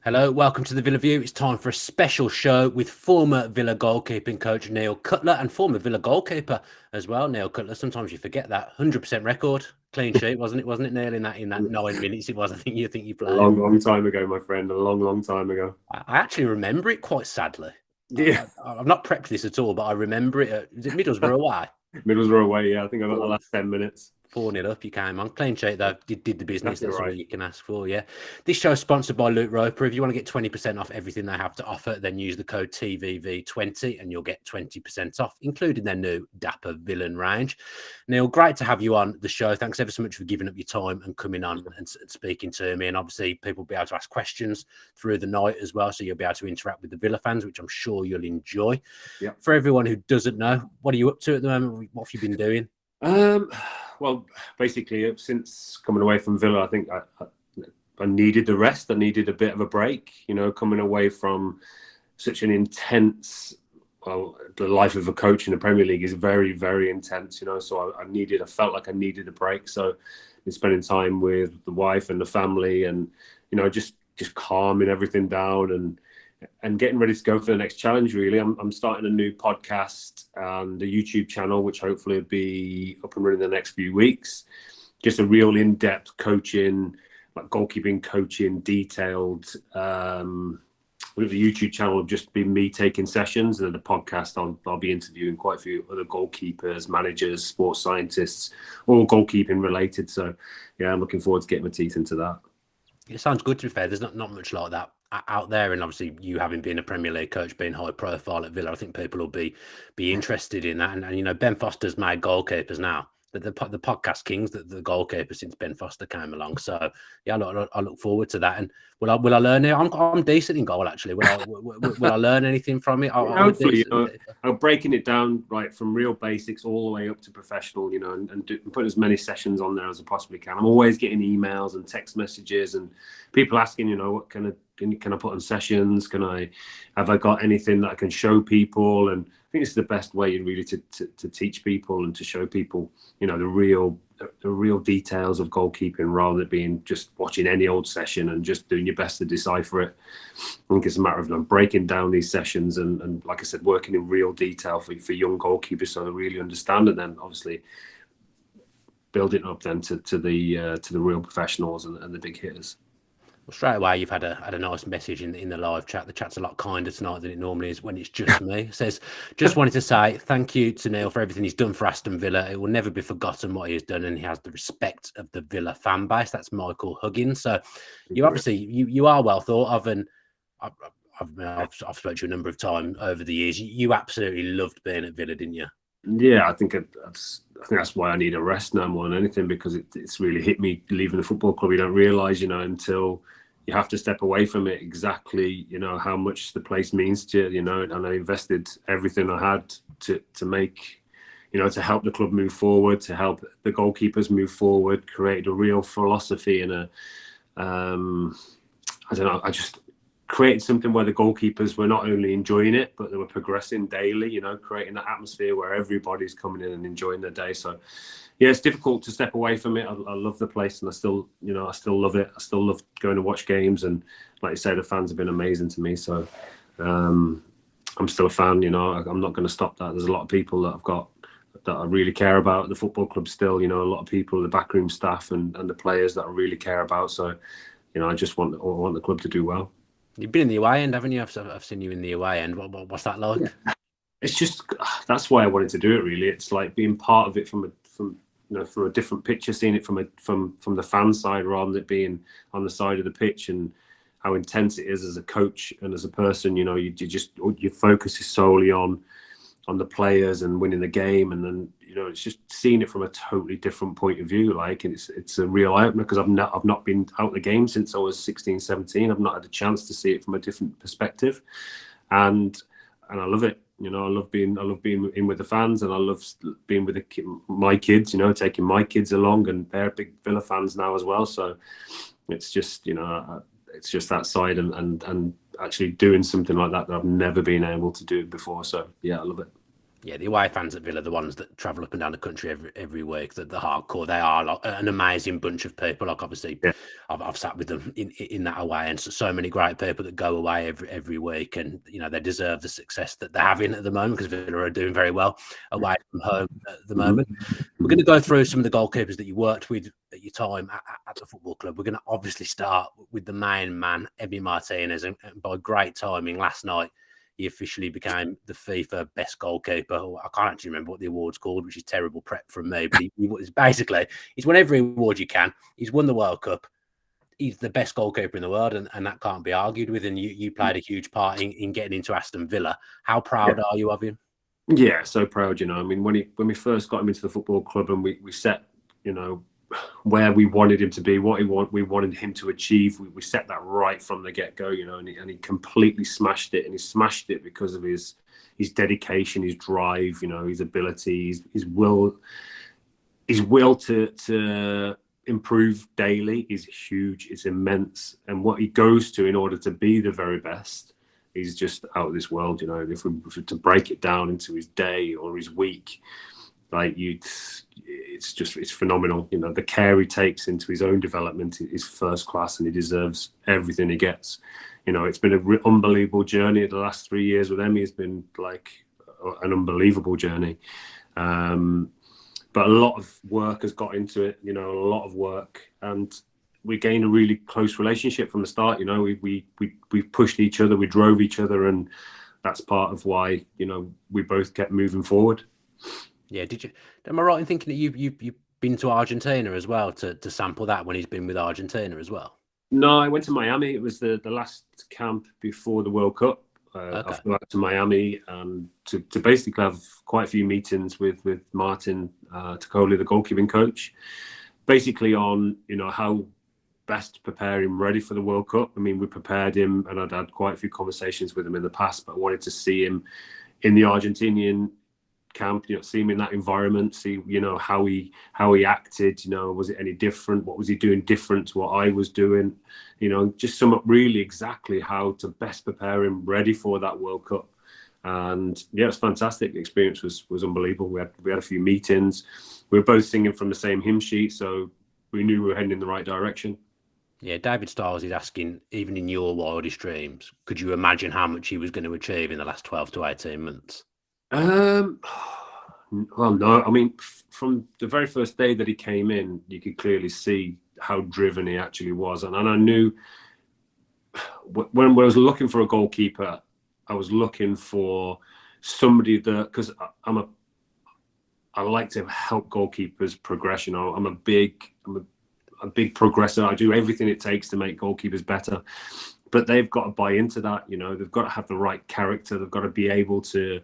Hello, welcome to the Villa View. It's time for a special show with former Villa goalkeeping coach Neil Cutler and former Villa goalkeeper as well, Neil Cutler. Sometimes you forget that 100% record, clean sheet, wasn't it, Neil? In that 9 minutes, it was. I think you A played. long time ago, my friend. A long time ago. I actually remember it quite sadly. Yeah, I've not prepped this at all, but I remember it. Is it Middlesbrough away? Middlesbrough away. Yeah, I think I got the last 10 minutes. 4-0 up, you came on. Clean sheet, though. Did the business. Exactly That's all right. you can ask for, yeah. This show is sponsored by Luke Roper. If you want to get 20% off everything they have to offer, then use the code TVV20 and you'll get 20% off, including their new Dapper Villain range. Neil, great to have you on the show. Thanks ever so much for giving up your time and coming on and speaking to me. And obviously, people will be able to ask questions through the night as well, so you'll be able to interact with the Villa fans, which I'm sure you'll enjoy. Yeah. For everyone who doesn't know, what are you up to at the moment? What have you been doing? Well, basically, since coming away from Villa, I think I needed the rest. I needed a bit of a break. Coming away from such an intense. Well, the life of a coach in the Premier League is very, very intense. So I felt like I needed a break. So, been spending time with the wife and the family, and just calming everything down and getting ready to go for the next challenge. Really, I'm starting a new podcast and a YouTube channel, which hopefully will be up and running in the next few weeks. Just a real in-depth coaching, like goalkeeping coaching, detailed. With the YouTube channel, will just be me taking sessions, and the podcast, I'll be interviewing quite a few other goalkeepers, managers, sports scientists, all goalkeeping related. So, yeah, I'm looking forward to getting my teeth into that. It sounds good, to be fair. There's not much like that out there, and obviously you having been a Premier League coach, being high profile at Villa, I think people will be interested in that. And Ben Foster's made goalkeepers now. The podcast kings, the goalkeeper since Ben Foster came along. So yeah, I look forward to that. And will I learn it? I'm decent in goal, actually. Will I learn anything from it? Hopefully, I'm breaking it down right from real basics all the way up to professional, and put as many sessions on there as I possibly can. I'm always getting emails and text messages and people asking, what can I put on sessions? Have I got anything that I can show people? And I think this is the best way really to teach people and to show people, the real details of goalkeeping, rather than being just watching any old session and just doing your best to decipher it. I think it's a matter of breaking down these sessions and like I said, working in real detail for young goalkeepers so they really understand, and then obviously build it up then to the real professionals and the big hitters. Well, straight away, you've had a nice message in the live chat. The chat's a lot kinder tonight than it normally is when it's just me. It says, just wanted to say thank you to Neil for everything he's done for Aston Villa. It will never be forgotten what he has done, and he has the respect of the Villa fan base. That's Michael Huggins. So you obviously you are well thought of, and I've spoken to you a number of times over the years. You absolutely loved being at Villa, didn't you? Yeah, I think that's why I need a rest now more than anything, because it's really hit me leaving the football club. You don't realise, until you have to step away from it, exactly, how much the place means to you, and I invested everything I had to make, to help the club move forward, to help the goalkeepers move forward, create a real philosophy and I don't know, I just created something where the goalkeepers were not only enjoying it, but they were progressing daily, creating that atmosphere where everybody's coming in and enjoying their day. So yeah, it's difficult to step away from it. I love the place, and I still love it. I still love going to watch games, and like you say, the fans have been amazing to me. So I'm still a fan. I'm not going to stop that. There's a lot of people that I really care about at the football club still. A lot of people, the backroom staff and the players that I really care about. So I just want the club to do well. You've been in the away end, haven't you? I've seen you in the away end. What's that like? Yeah. It's just, that's why I wanted to do it. Really, it's like being part of it from a different picture, seeing it from the fan side rather than it being on the side of the pitch, and how intense it is as a coach and as a person. Your focus is solely on the players and winning the game, and then it's just seeing it from a totally different point of view. Like, and it's a real eye opener, because I've not been out the game since I was 16, 17. I've not had a chance to see it from a different perspective, and I love it. I love being in with the fans, and I love being with my kids. Taking my kids along, and they're big Villa fans now as well. So it's just it's just that side, and actually doing something like that I've never been able to do before. So yeah, I love it. Yeah, the away fans at Villa, the ones that travel up and down the country every week, the hardcore, they are like an amazing bunch of people. Like obviously, Yeah. I've sat with them in that away, and so many great people that go away every week, and they deserve the success that they're having at the moment because Villa are doing very well away from home at the moment. We're going to go through some of the goalkeepers that you worked with at your time at the football club. We're going to obviously start with the main man, Emi Martinez, and by great timing last night, he officially became the FIFA best goalkeeper. I can't actually remember what the award's called, which is terrible prep from me. But he was basically, he's won every award you can. He's won the World Cup. He's the best goalkeeper in the world, and that can't be argued with. And you played a huge part in getting into Aston Villa. How proud are you of him? Yeah, so proud. I mean, when we first got him into the football club and we set, where we wanted him to be, we wanted him to achieve. We set that right from the get go, and he completely smashed it. And he smashed it because of his dedication, his drive, his ability, his will to improve daily is huge. It's immense, and what he goes to in order to be the very best is just out of this world. If we were to break it down into his day or his week, it's phenomenal. The care he takes into his own development is first class, and he deserves everything he gets. It's been an unbelievable journey. The last 3 years with Emi has been like an unbelievable journey. But a lot of work has got into it, a lot of work, and we gained a really close relationship from the start. We pushed each other, we drove each other, and that's part of why, we both kept moving forward. Yeah, am I right in thinking that you've been to Argentina as well to sample that when he's been with Argentina as well? No, I went to Miami. It was the last camp before the World Cup. I flew out to Miami to basically have quite a few meetings with Martin Tacoli, the goalkeeping coach, basically on how best to prepare him ready for the World Cup. I mean, we prepared him, and I'd had quite a few conversations with him in the past, but I wanted to see him in the Argentinian camp, see him in that environment, see how he acted, was it any different, what was he doing different to what I was doing, just sum up really exactly how to best prepare him ready for that World Cup. And yeah, it was fantastic. The experience was unbelievable. We had a few meetings. We were both singing from the same hymn sheet, so we knew we were heading in the right direction. Yeah, David Stiles is asking, even in your wildest dreams, could you imagine how much he was going to achieve in the last 12 to 18 months? Well, no. I mean, from the very first day that he came in, you could clearly see how driven he actually was. And I knew when I was looking for a goalkeeper, I was looking for somebody that, because I like to help goalkeepers progress. I'm a big progressor. I do everything it takes to make goalkeepers better. But they've got to buy into that. They've got to have the right character. They've got to be able to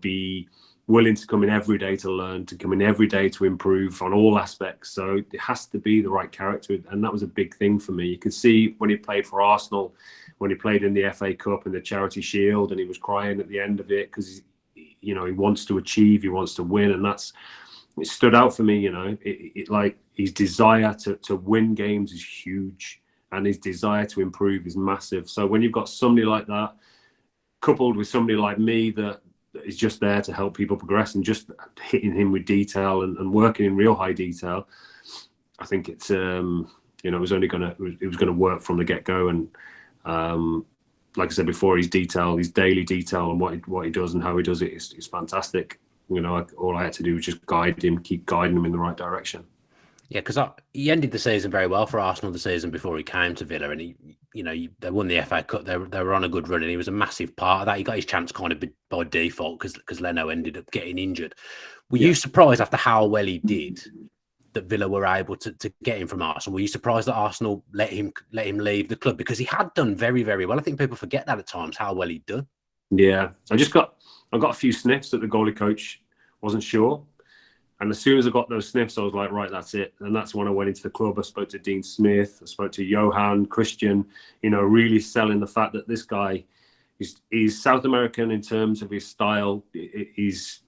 be willing to come in every day to learn, to come in every day to improve on all aspects. So it has to be the right character. And that was a big thing for me. You could see when he played for Arsenal, when he played in the FA Cup and the Charity Shield, and he was crying at the end of it because, he wants to achieve, he wants to win. And it stood out for me, like his desire to win games is huge, and his desire to improve is massive. So when you've got somebody like that, coupled with somebody like me that is just there to help people progress and just hitting him with detail and working in real high detail, I think it's it was gonna work from the get go. And like I said before, his daily detail, and what he does and how he does it is fantastic. All I had to do was just keep guiding him in the right direction. Yeah, because he ended the season very well for Arsenal the season before he came to Villa, and they won the FA Cup. They were on a good run, and he was a massive part of that. He got his chance kind of by default because Leno ended up getting injured. Were you surprised after how well he did that Villa were able to get him from Arsenal? Were you surprised that Arsenal let him leave the club, because he had done very, very well? I think people forget that at times, how well he'd done. Yeah, I got a few sniffs that the goalie coach wasn't sure. And as soon as I got those sniffs, I was like, right, that's it. And that's when I went into the club. I spoke to Dean Smith. I spoke to Johan, Christian, really selling the fact that this guy he's South American in terms of his style. He's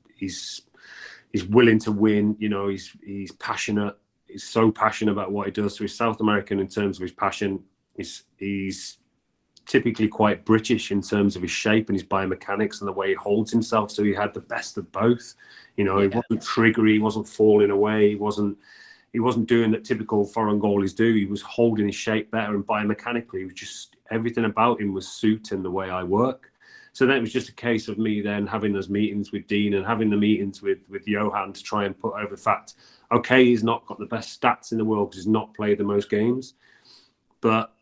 willing to win. He's passionate. He's so passionate about what he does. So he's South American in terms of his passion. He's typically quite British in terms of his shape and his biomechanics and the way he holds himself. So he had the best of both. You know, he wasn't triggery, he wasn't falling away, he wasn't doing that typical foreign goalies do. He was holding his shape better, and biomechanically, he was just, everything about him was suiting the way I work. So then it was just a case of me then having those meetings with Dean and having the meetings with Johan to try and put over the fact, okay, he's not got the best stats in the world because he's not played the most games, but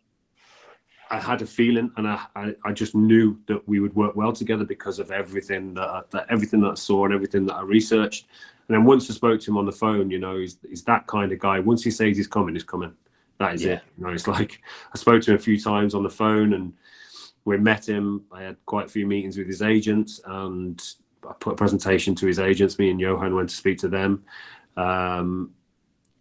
I had a feeling, and I just knew that we would work well together because of everything that I saw and everything that I researched. And then once I spoke to him on the phone, you know, he's that kind of guy. Once he says he's coming, he's coming. That is it. You know, it's like I spoke to him a few times on the phone, and we met him. I had quite a few meetings with his agents, and I put a presentation to his agents. Me and Johan went to speak to them.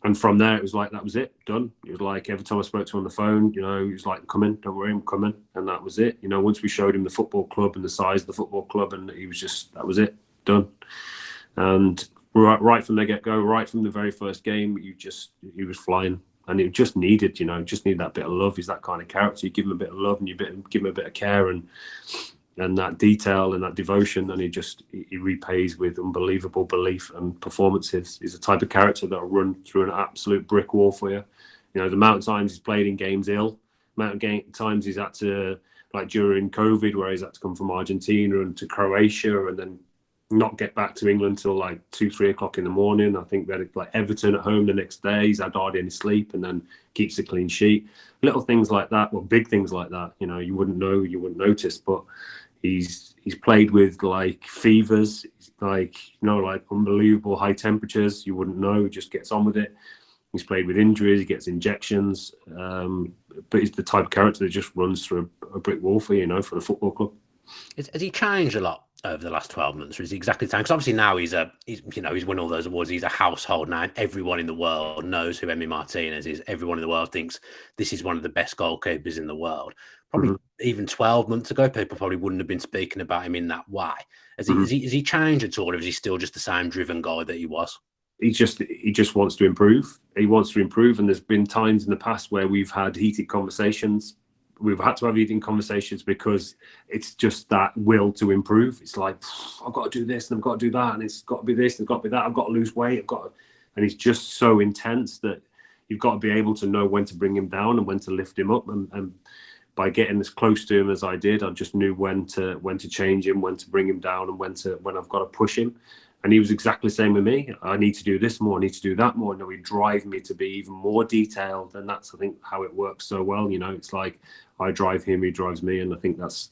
And from there, it was like, that was it, done. It was like every time I spoke to him on the phone, you know, he was like, coming, don't worry, I'm coming. And that was it. You know, once we showed him the football club and the size of the football club, and he was just, that was it, done. And right from the get-go, right from the very first game, he was flying. And it just needed, you know, just need that bit of love. He's that kind of character. You give him a bit of love and give him a bit of care and that detail and that devotion, and he repays with unbelievable belief and performances. He's a type of character that'll run through an absolute brick wall for you. You know, the amount of times he's played in games ill, the amount of times he's had to, like during COVID, where he's had to come from Argentina and to Croatia and then not get back to England till like 2-3 o'clock in the morning. I think that like Everton at home the next day, he's had hardly any sleep and then keeps a clean sheet. Little things like that, well, big things like that, you know, you wouldn't notice, but he's played with like fevers, like, you know, like unbelievable high temperatures. You wouldn't know, he just gets on with it. He's played with injuries, he gets injections, but he's the type of character that just runs through a brick wall for, you know, for the football club. Has he changed a lot over the last 12 months, or is he exactly the same? Because obviously now he's won all those awards. He's a household name. Everyone in the world knows who Emi Martinez is. Everyone in the world thinks this is one of the best goalkeepers in the world. Probably even 12 months ago, people probably wouldn't have been speaking about him in that way. Has he changed at all, or is he still just the same driven guy that he was? He just wants to improve. He wants to improve, and there's been times in the past where we've had heated conversations. We've had to have heated conversations because it's just that will to improve. It's like, I've got to do this and I've got to do that, and it's got to be this and it's got to be that. I've got to lose weight. And he's just so intense that you've got to be able to know when to bring him down and when to lift him up. And by getting as close to him as I did, I just knew when to change him, when to bring him down, and when I've got to push him. And he was exactly the same with me. I need to do this more, I need to do that more. And he'd drive me to be even more detailed. And that's, I think, how it works so well. You know, it's like I drive him, he drives me. And I think that's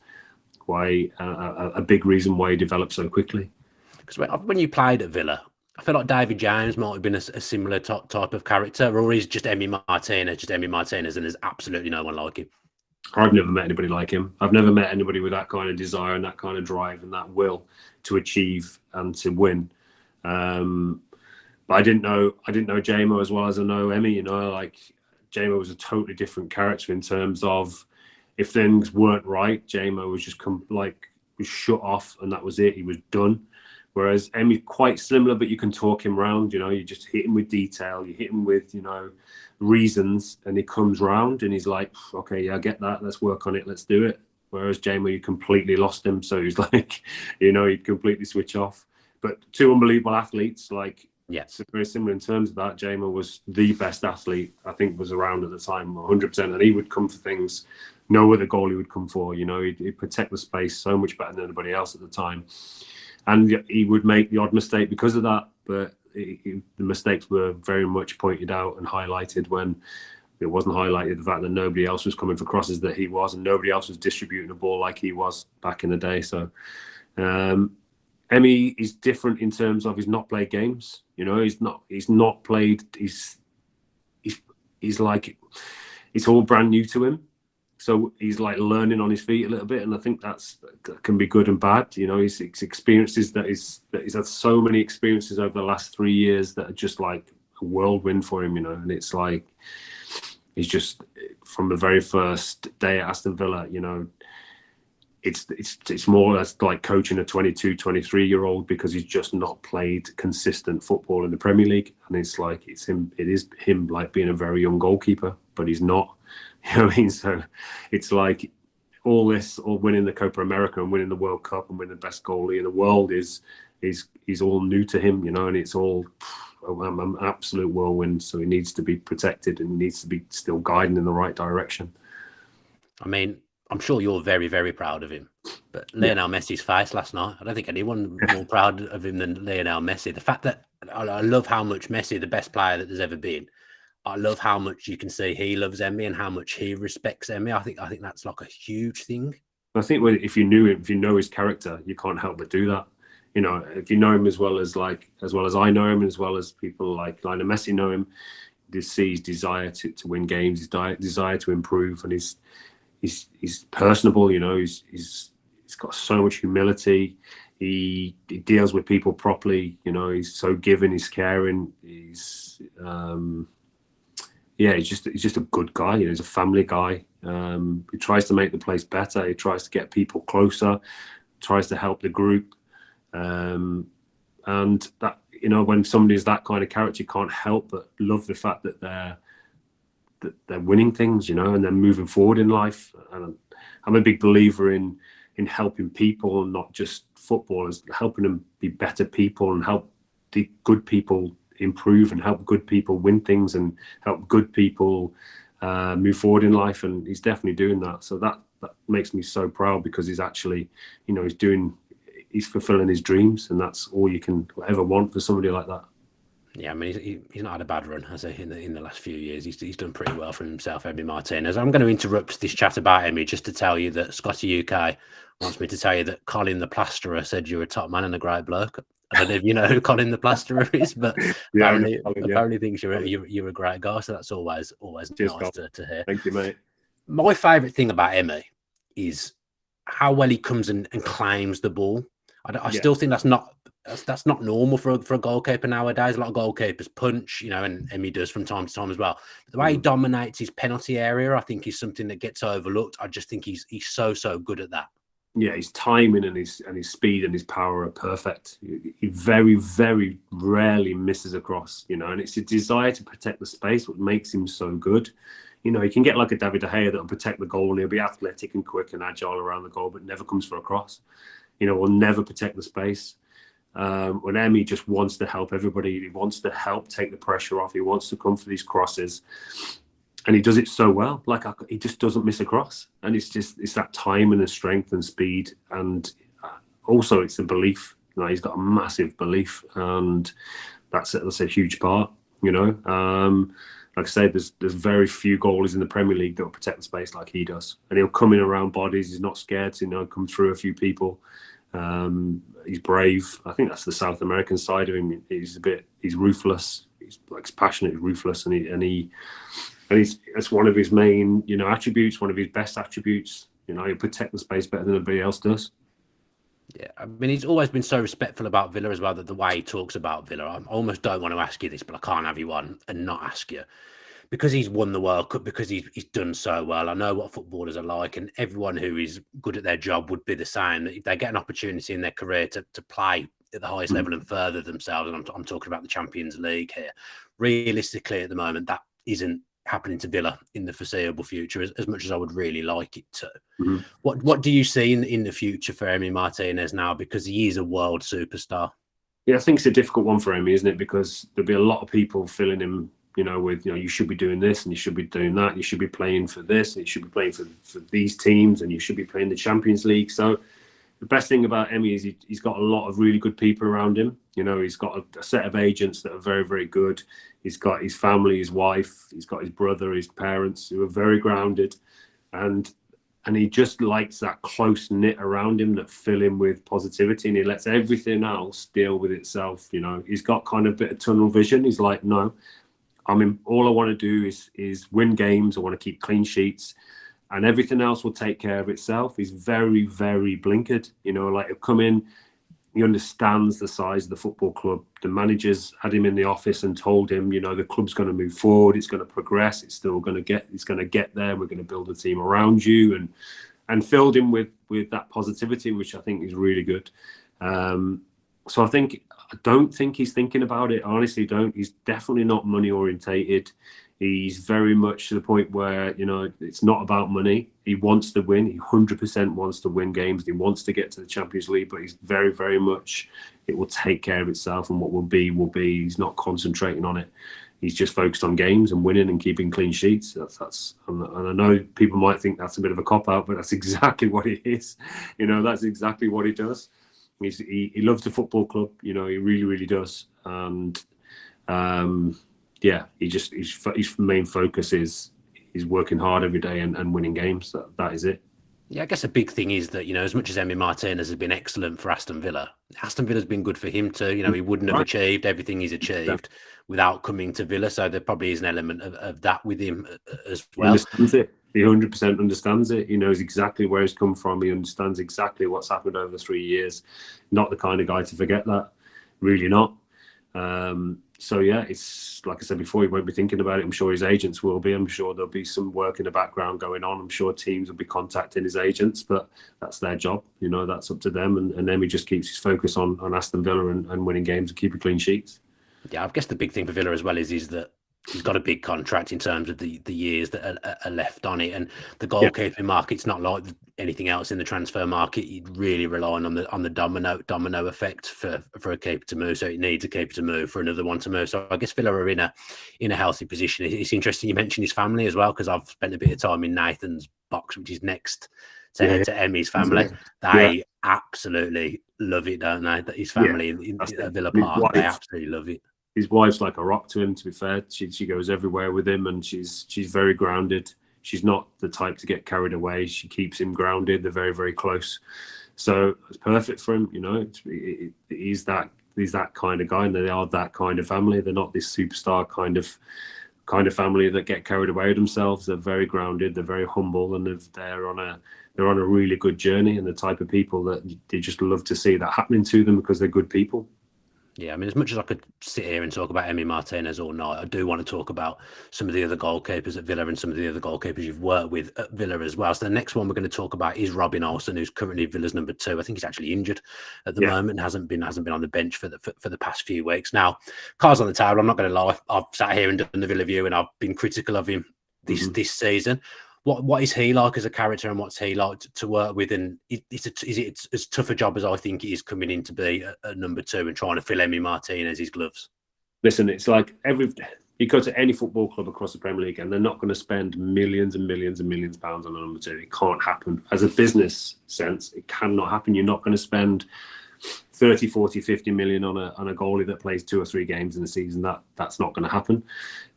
why a big reason why he developed so quickly. Because when you played at Villa, I feel like David James might have been a similar type of character, or he's just Emi Martinez, and there's absolutely no one like him. I've never met anybody like him. I've never met anybody with that kind of desire and that kind of drive and that will to achieve and to win. But I didn't know Jamo as well as I know Emi. You know, like Jamo was a totally different character in terms of if things weren't right, Jamo was just was shut off and that was it. He was done. Whereas Emi quite similar, but you can talk him round. You know, you just hit him with detail. You hit him with, you know, reasons, and he comes round and he's like, okay, yeah, I get that, let's work on it, let's do it. Whereas Jamo, you completely lost him, so he's like, you know, he'd completely switch off. But two unbelievable athletes, like, yes, very similar in terms of that. Jamo was the best athlete I think was around at the time, 100%, and he would come for things no other goalie would come for. You know, he'd protect the space so much better than anybody else at the time, and he would make the odd mistake because of that, but the mistakes were very much pointed out and highlighted when it wasn't highlighted the fact that nobody else was coming for crosses that he was, and nobody else was distributing the ball like he was back in the day. So Emi is different in terms of he's not played games. You know, he's not played. He's like, it's all brand new to him. So he's like learning on his feet a little bit, and I think that can be good and bad. You know, his experiences that he's had so many experiences over the last 3 years that are just like a whirlwind for him. You know, and it's like he's just from the very first day at Aston Villa. You know, it's more or less like coaching a 22, 23-year-old because he's just not played consistent football in the Premier League, and it's like it is him like being a very young goalkeeper, but he's not. You know what I mean? So it's like all this, or winning the Copa America and winning the World Cup and winning the best goalie in the world is all new to him, you know, and it's all an absolute whirlwind. So he needs to be protected and needs to be still guiding in the right direction. I mean, I'm sure you're very, very proud of him. But Lionel Messi's face last night, I don't think anyone more proud of him than Lionel Messi. The fact that I love how much Messi, the best player that there's ever been, I love how much you can see he loves Emi and how much he respects Emi. I think that's like a huge thing. I think if you knew him, if you know his character, you can't help but do that. You know, if you know him as well as I know him, as well as people like Lionel Messi know him, you see his desire to win games, his desire to improve, and he's personable. You know, he's got so much humility. He deals with people properly. You know, he's so giving, he's caring. He's just a good guy. You know, he's a family guy. He tries to make the place better. He tries to get people closer. Tries to help the group. And that, you know, when somebody's that kind of character, you can't help but love the fact that they're winning things, you know, and they're moving forward in life. And I'm a big believer in helping people, not just footballers, helping them be better people and help the good people improve and help good people win things and help good people move forward in life. And he's definitely doing that. So that makes me so proud, because he's actually, you know, he's fulfilling his dreams, and that's all you can ever want for somebody like that. Yeah, I mean, he's not had a bad run, has he, in the last few years? He's done pretty well for himself, Emi Martinez. I'm going to interrupt this chat about Emi just to tell you that Scotty UK wants me to tell you that Colin the Plasterer said you're a top man and a great bloke. I don't know if you know who Colin the Plasterer is, but apparently thinks you're a great guy. So that's always Cheers, nice to hear. Thank you, mate. My favourite thing about Emi is how well he comes and claims the ball. I still think that's not normal for a goalkeeper nowadays. A lot of goalkeepers punch, you know, and Emi does from time to time as well. But the way he dominates his penalty area, I think, is something that gets overlooked. I just think he's so good at that. Yeah, his timing and his speed and his power are perfect. He very, very rarely misses across, you know, and it's a desire to protect the space what makes him so good. You know, he can get like a David De Gea that'll protect the goal, and he'll be athletic and quick and agile around the goal, but never comes for a cross. You know, will never protect the space. When Emi just wants to help everybody, he wants to help take the pressure off. He wants to come for these crosses, and he does it so well. Like, he just doesn't miss a cross, and it's that time and the strength and speed, and also it's the belief. You know, he's got a massive belief, and that's a huge part. You know, like I said, there's very few goalies in the Premier League that will protect the space like he does, and he'll come in around bodies. He's not scared to, you know, come through a few people. He's brave. I think that's the South American side of him. He's ruthless. He's like passionate, ruthless, and that's one of his main, you know, attributes. One of his best attributes. You know, he'll protect the space better than anybody else does. Yeah, I mean, he's always been so respectful about Villa as well, that the way he talks about Villa, I almost don't want to ask you this, but I can't have you on and not ask you. Because he's won the World Cup, because he's done so well. I know what footballers are like, and everyone who is good at their job would be the same. If they get an opportunity in their career to play at the highest level and further themselves, and I'm talking about the Champions League here, realistically at the moment, that isn't happening to Villa in the foreseeable future, as much as I would really like it to. Mm-hmm. What do you see in the future for Emi Martinez now? Because he is a world superstar. Yeah, I think it's a difficult one for Emi, isn't it? Because there'll be a lot of people filling him, you know, with, you know, you should be doing this and you should be doing that. You should be playing for this and you should be playing for these teams and you should be playing the Champions League. So the best thing about Emi is he's got a lot of really good people around him. You know, he's got a set of agents that are very, very good. He's got his family, his wife, he's got his brother, his parents, who are very grounded. And he just likes that close knit around him that fill him with positivity, and he lets everything else deal with itself. You know, he's got kind of a bit of tunnel vision. He's like, no, I mean, all I want to do is win games. I want to keep clean sheets, and everything else will take care of itself. He's very, very blinkered. You know, like, he'll come in, he understands the size of the football club. The managers had him in the office and told him, you know, the club's going to move forward. It's going to progress. It's going to get there. We're going to build a team around you, and filled him with that positivity, which I think is really good. So I don't think he's thinking about it. I honestly don't. He's definitely not money orientated. He's very much to the point where, you know, it's not about money. He wants to win. He 100% wants to win games. He wants to get to the Champions League, but he's very, very much, it will take care of itself, and what will be, will be. He's not concentrating on it. He's just focused on games and winning and keeping clean sheets. And I know people might think that's a bit of a cop-out, but that's exactly what it is. You know, that's exactly what he does. He loves the football club, you know, he really, really does. And yeah, his main focus is working hard every day and winning games. That is it. Yeah, I guess a big thing is that, you know, as much as Emi Martinez has been excellent for Aston Villa, Aston Villa's been good for him too. You know, he wouldn't have achieved everything he's achieved without coming to Villa. So there probably is an element of that with him as well. He understands it. He 100% understands it. He knows exactly where he's come from. He understands exactly what's happened over the 3 years. Not the kind of guy to forget that. Really not. So yeah, it's like I said before, he won't be thinking about it. I'm sure his agents will be. I'm sure there'll be some work in the background going on. I'm sure teams will be contacting his agents, but that's their job. You know, that's up to them. And then he just keeps his focus on Aston Villa and winning games and keeping clean sheets. Yeah, I guess the big thing for Villa as well is that he's got a big contract in terms of the years that are left on it, and the goalkeeping market's not like anything else in the transfer market. You're really relying on the domino effect for a keeper to move. So it needs a keeper to move for another one to move. So I guess Villa are in a healthy position. It's interesting you mentioned his family as well, because I've spent a bit of time in Nathan's box, which is next to Emi's family. They absolutely love it, don't they? That his family at Villa Park, they absolutely love it. His wife's like a rock to him, to be fair. She goes everywhere with him, and she's very grounded. She's not the type to get carried away. She keeps him grounded. They're very, very close. So it's perfect for him, you know. He's that kind of guy, and they are that kind of family. They're not this superstar kind of family that get carried away with themselves. They're very grounded. They're very humble, and they're on a really good journey, and the type of people that they just love to see that happening to them because they're good people. Yeah, I mean, as much as I could sit here and talk about Emi Martinez all night, I do want to talk about some of the other goalkeepers at Villa and some of the other goalkeepers you've worked with at Villa as well. So the next one we're going to talk about is Robin Olsen, who's currently Villa's number 2. I think he's actually injured at the moment, hasn't been on the bench for the past few weeks. Now, cards on the table. I'm not going to lie. I've sat here and done the Villa View, and I've been critical of him this season. What is he like as a character, and what's he like to work with? And is it as tough a job as I think it is coming in to be a number 2 and trying to fill Emi Martinez's gloves? Listen, it's like you go to any football club across the Premier League, and they're not going to spend millions and millions and millions of pounds on a number 2. It can't happen. As a business sense, it cannot happen. You're not going to spend 30, 40, 50 million on a goalie that plays 2 or 3 games in the season. That's not going to happen.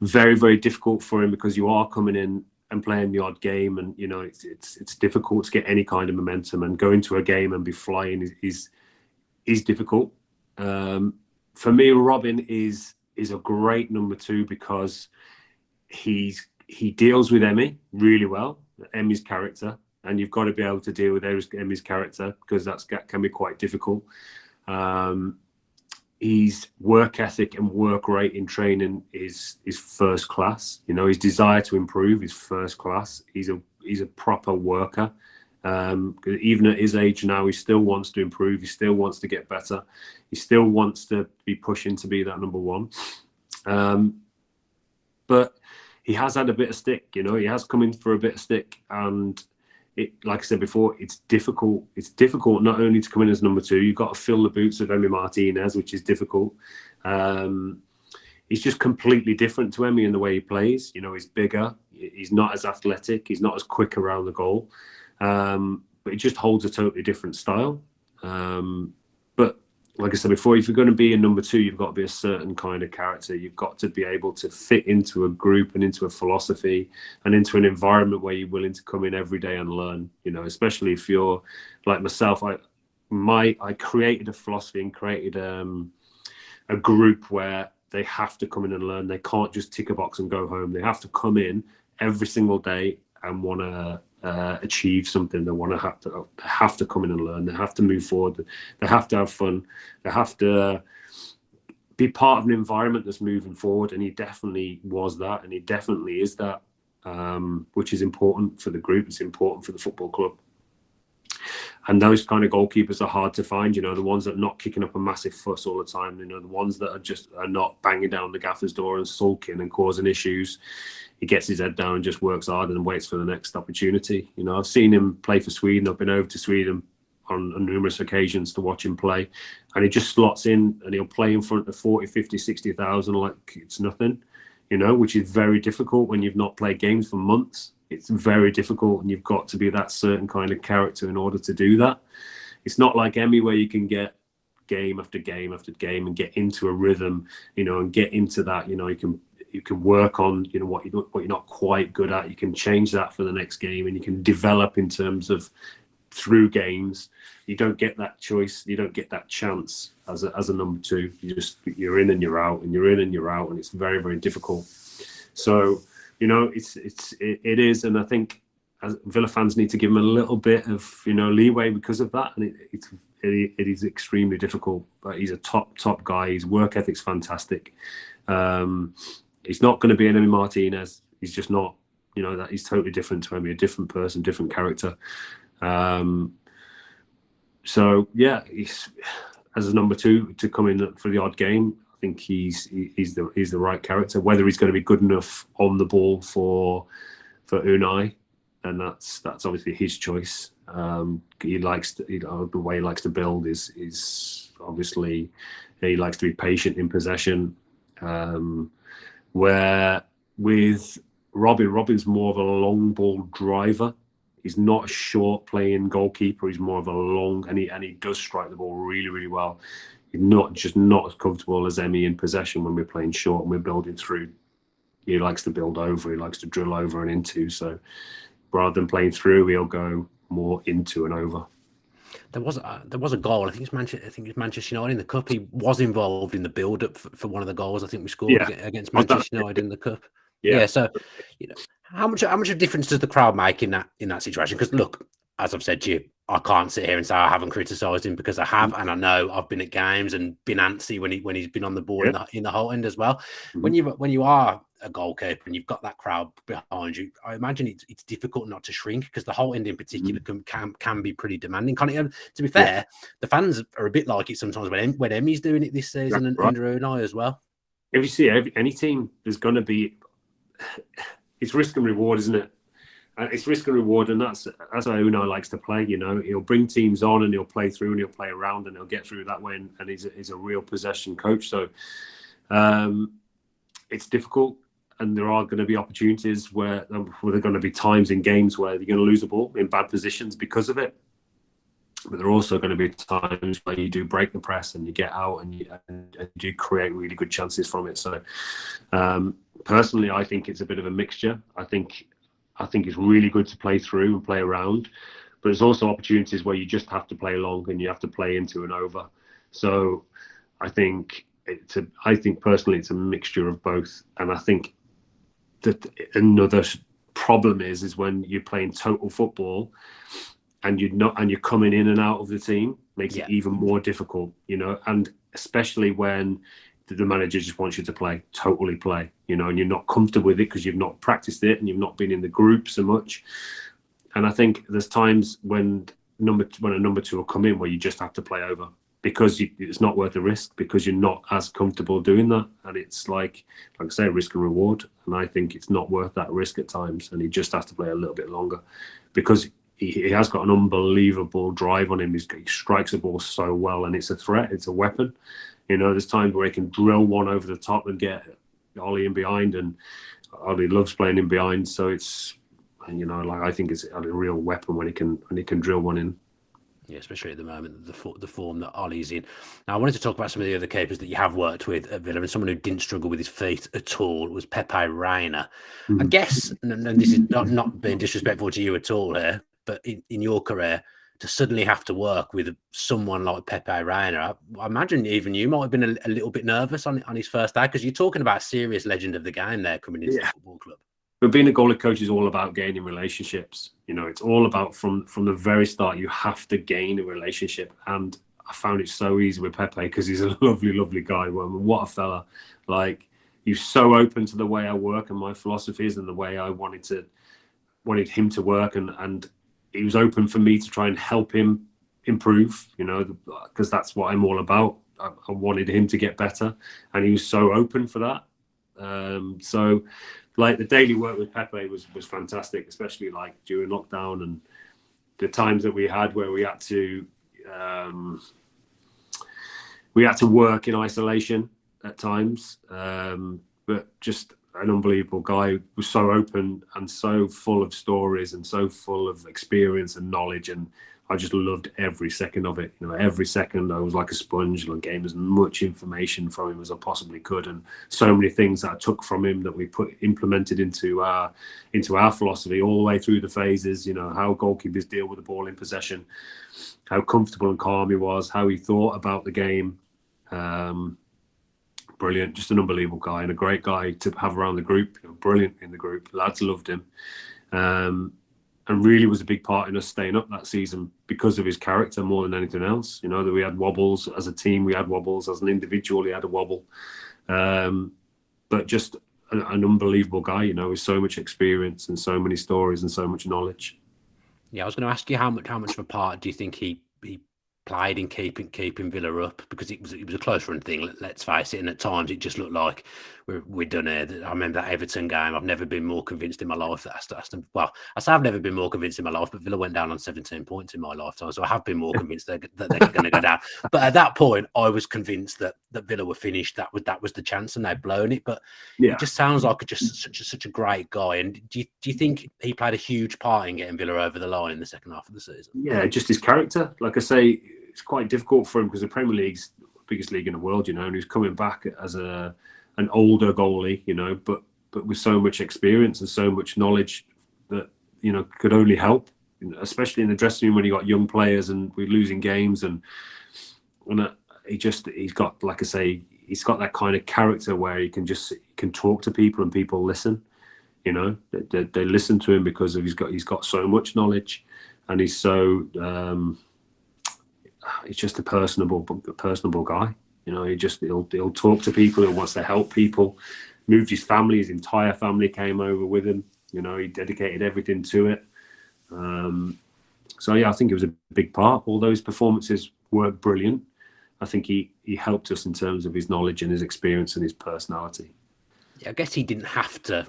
Very, very difficult for him, because you are coming in and playing the odd game, and you know it's difficult to get any kind of momentum, and going to a game and be flying is difficult. For me, Robin is a great number 2, because he deals with Emi really well, Emi's character, and you've got to be able to deal with Emi's character, because that can be quite difficult. His work ethic and work rate in training is first class. You know, his desire to improve is first class. He's a proper worker. Even at his age now, he still wants to improve. He still wants to get better. He still wants to be pushing to be that number 1. But he has had a bit of stick. You know, he has come in for a bit of stick, and like I said before, it's difficult. It's difficult not only to come in as number 2, you've got to fill the boots of Emi Martinez, which is difficult. He's just completely different to Emi in the way he plays. You know, he's bigger. He's not as athletic. He's not as quick around the goal. But he just holds a totally different style. But like I said before, if you're going to be a number 2, you've got to be a certain kind of character. You've got to be able to fit into a group and into a philosophy and into an environment where you're willing to come in every day and learn. You know, especially if you're like myself. I created a philosophy and created a group where they have to come in and learn. They can't just tick a box and go home. They have to come in every single day and want to achieve something. They want to have to come in and learn. They have to move forward. They have to have fun. They have to be part of an environment that's moving forward. And he definitely was that, and he definitely is that, which is important for the group. It's important for the football club. And those kind of goalkeepers are hard to find, you know, the ones that are not kicking up a massive fuss all the time, you know, the ones that are not banging down the gaffer's door and sulking and causing issues. He gets his head down and just works hard and waits for the next opportunity. You know, I've seen him play for Sweden. I've been over to Sweden on numerous occasions to watch him play, and he just slots in and he'll play in front of 40, 50, 60,000 like it's nothing, you know, which is very difficult when you've not played games for months. It's very difficult, and you've got to be that certain kind of character in order to do that. It's not like Emi, where you can get game after game after game and get into a rhythm, you know, and get into that, you know, you can work on, you know, what you're not quite good at. You can change that for the next game, and you can develop in terms of through games. You don't get that choice. You don't get that chance as a number two. You're in and you're out, and you're in and you're out, and it's very, very difficult. So, you know, it is, and I think as Villa fans need to give him a little bit of, you know, leeway because of that, and it is extremely difficult. But he's a top guy. His work ethic's fantastic. He's not going to be an Emi Martinez. He's just not. You know, that he's totally different to Emi, a different person, different character. So yeah, he's as a number two to come in for the odd game. I think he's the right character. Whether he's going to be good enough on the ball for Unai, and that's obviously his choice. He likes to, you know, the way he likes to build is obviously he likes to be patient in possession. Where with Robin's more of a long ball driver. He's not a short playing goalkeeper. He's more of a long, and he does strike the ball really, really well. He's not as comfortable as Emi in possession when we're playing short and we're building through. He likes to build over. He likes to drill over and into. So rather than playing through, he'll go more into and over. There was a goal. I think it's Manchester United in the cup. He was involved in the build up for one of the goals I think we scored against Manchester United in the cup. Yeah. So, you know, how much of a difference does the crowd make in that situation? Because look, as I've said to you, I can't sit here and say I haven't criticised him, because I have, and I know I've been at games and been antsy when he's been on the ball in the whole end as well. Mm-hmm. When you are a goalkeeper and you've got that crowd behind you, I imagine it's difficult not to shrink, because the whole end in particular can be pretty demanding. To be fair, the fans are a bit like it sometimes when Emi's doing it this season and under Unai as well. If you see any team, there's going to be. It's risk and reward, isn't it? It's risk and reward, and that's how Unai likes to play. You know, he'll bring teams on and he'll play through and he'll play around and he'll get through that way. And he's a real possession coach. So it's difficult, and there are going to be opportunities where there are going to be times in games where you're going to lose the ball in bad positions because of it. But there are also going to be times where you do break the press and you get out and you do create really good chances from it. So personally, I think it's a bit of a mixture. I think it's really good to play through and play around, but there's also opportunities where you just have to play long and you have to play into and over. So I think personally it's a mixture of both. And I think that another problem is when you're playing total football and you're coming in and out of the team, makes it even more difficult, you know, and especially when the manager just wants you to totally play, you know, and you're not comfortable with it because you've not practiced it and you've not been in the group so much. And I think there's times when a number two will come in where you just have to play over, because it's not worth the risk, because you're not as comfortable doing that. And it's like I say, risk and reward. And I think it's not worth that risk at times. And he just has to play a little bit longer, because he has got an unbelievable drive on him. He strikes the ball so well, and it's a threat. It's a weapon. You know, there's times where he can drill one over the top and get Ollie in behind, and Ollie loves playing in behind. So it's, you know, like I think it's a real weapon when he can drill one in. Yeah, especially at the moment, the form that Ollie's in. Now, I wanted to talk about some of the other keepers that you have worked with at Villa, and someone who didn't struggle with his feet at all was Pepe Reina. I guess, and this is not being disrespectful to you at all here, but in your career, to suddenly have to work with someone like Pepe Reina, I imagine even you might have been a little bit nervous on his first day, because you're talking about a serious legend of the game there coming into the football club. But being a goalie coach is all about gaining relationships. You know, it's all about from the very start, you have to gain a relationship. And I found it so easy with Pepe, because he's a lovely, lovely guy. Well, what a fella. Like, he's so open to the way I work and my philosophies and the way I wanted him to work. And he was open for me to try and help him improve, because that's what I'm all about. I wanted him to get better, and he was so open for that. So like the daily work with Pepe was fantastic, especially like during lockdown and the times that we had where we had to work in isolation at times. But just an unbelievable guy, who was so open and so full of stories and so full of experience and knowledge, and I just loved every second of it. Every second I was like a sponge and getting as much information from him as I possibly could, and so many things that I took from him that we implemented into our philosophy all the way through the phases. How goalkeepers deal with the ball in possession, how comfortable and calm he was, how he thought about the game. Brilliant, just an unbelievable guy and a great guy to have around the group. Brilliant in the group, lads loved him. And really was a big part in us staying up that season because of his character more than anything else. That we had wobbles as a team, we had wobbles as an individual, he had a wobble. But just an unbelievable guy, with so much experience and so many stories and so much knowledge. Yeah, I was going to ask you how much of a part do you think he played in keeping Villa up, because it was a close run thing, let's face it, and at times it just looked like we're done here. I remember that Everton game. I've never been more convinced in my life that Aston, well, I say I've never been more convinced in my life, but Villa went down on 17 points in my lifetime, so I have been more convinced that they're going to go down. But at that point, I was convinced that Villa were finished. That was the chance, and they'd blown it. But yeah, it just sounds like such a great guy. And do you think he played a huge part in getting Villa over the line in the second half of the season? Yeah, just his character. Like I say, it's quite difficult for him because the Premier League's the biggest league in the world, and he's coming back as an older goalie, but with so much experience and so much knowledge that could only help, especially in the dressing room when you got young players and we're losing games, and he's got, like I say, he's got that kind of character where he can talk to people and people listen. They listen to him because he's got so much knowledge, and he's so. He's just a personable guy. He'll talk to people. He wants to help people. Moved his family. His entire family came over with him. He dedicated everything to it. So yeah, I think it was a big part. All those performances were brilliant. I think he helped us in terms of his knowledge and his experience and his personality. Yeah, I guess he didn't have to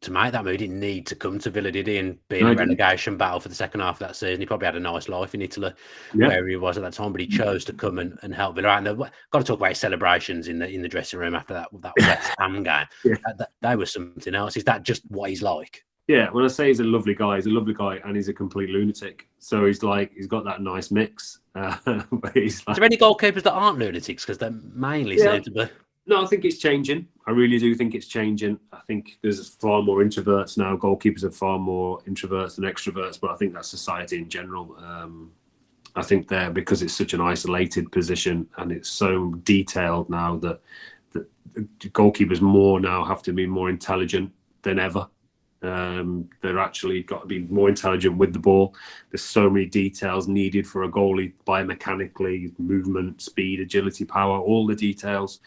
make that move. He didn't need to come to Villa, did he? And be in a relegation battle for the second half of that season. He probably had a nice life in Italy, where he was at that time, but he chose to come and help Villa out. And got to talk about his celebrations in the dressing room after that West Ham game. They were something else. Is that just what he's like? Yeah, when I say he's a lovely guy and he's a complete lunatic. So he's got that nice mix. But he's like... Is there any goalkeepers that aren't lunatics? Because they mainly seem to be. No, I think it's changing. I really do think it's changing. I think there's far more introverts now. Goalkeepers are far more introverts than extroverts, but I think that's society in general. I think because it's such an isolated position and it's so detailed now that goalkeepers now have to be more intelligent than ever. They're actually got to be more intelligent with the ball. There's so many details needed for a goalie, biomechanically, movement, speed, agility, power, all the details.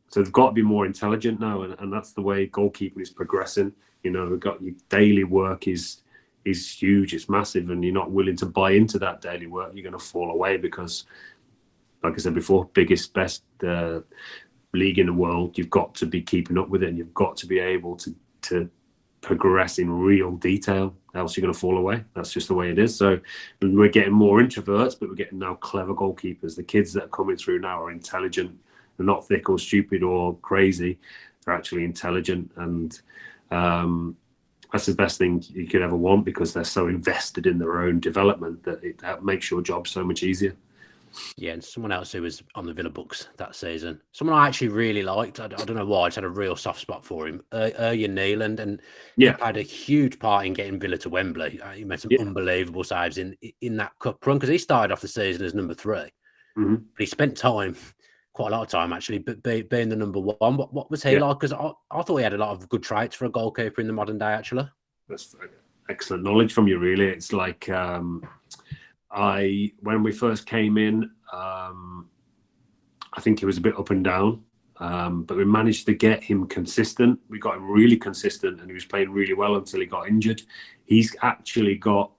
So they've got to be more intelligent now, and that's the way goalkeeping is progressing. We've got your daily work is huge, it's massive, and you're not willing to buy into that daily work, you're going to fall away because, like I said before, biggest, best league in the world. You've got to be keeping up with it, and you've got to be able to progress in real detail, else you're going to fall away. That's just the way it is. So we're getting more introverts, but we're getting now clever goalkeepers. The kids that are coming through now are intelligent. They're not thick or stupid or crazy. They're actually intelligent, and that's the best thing you could ever want, because they're so invested in their own development that makes your job so much easier. Yeah, and someone else who was on the Villa books that season, someone I actually really liked, I don't know why, I just had a real soft spot for him, Neil, and he played a huge part in getting Villa to Wembley. He made some unbelievable saves in that cup run, because he started off the season as number 3, but he spent time, quite a lot of time actually, but being the number 1. What was he like? Because I thought he had a lot of good traits for a goalkeeper in the modern day, actually. That's excellent knowledge from you, really. It's like... when we first came in, I think he was a bit up and down, but we managed to get him consistent. We got him really consistent, and he was playing really well until he got injured. He's actually got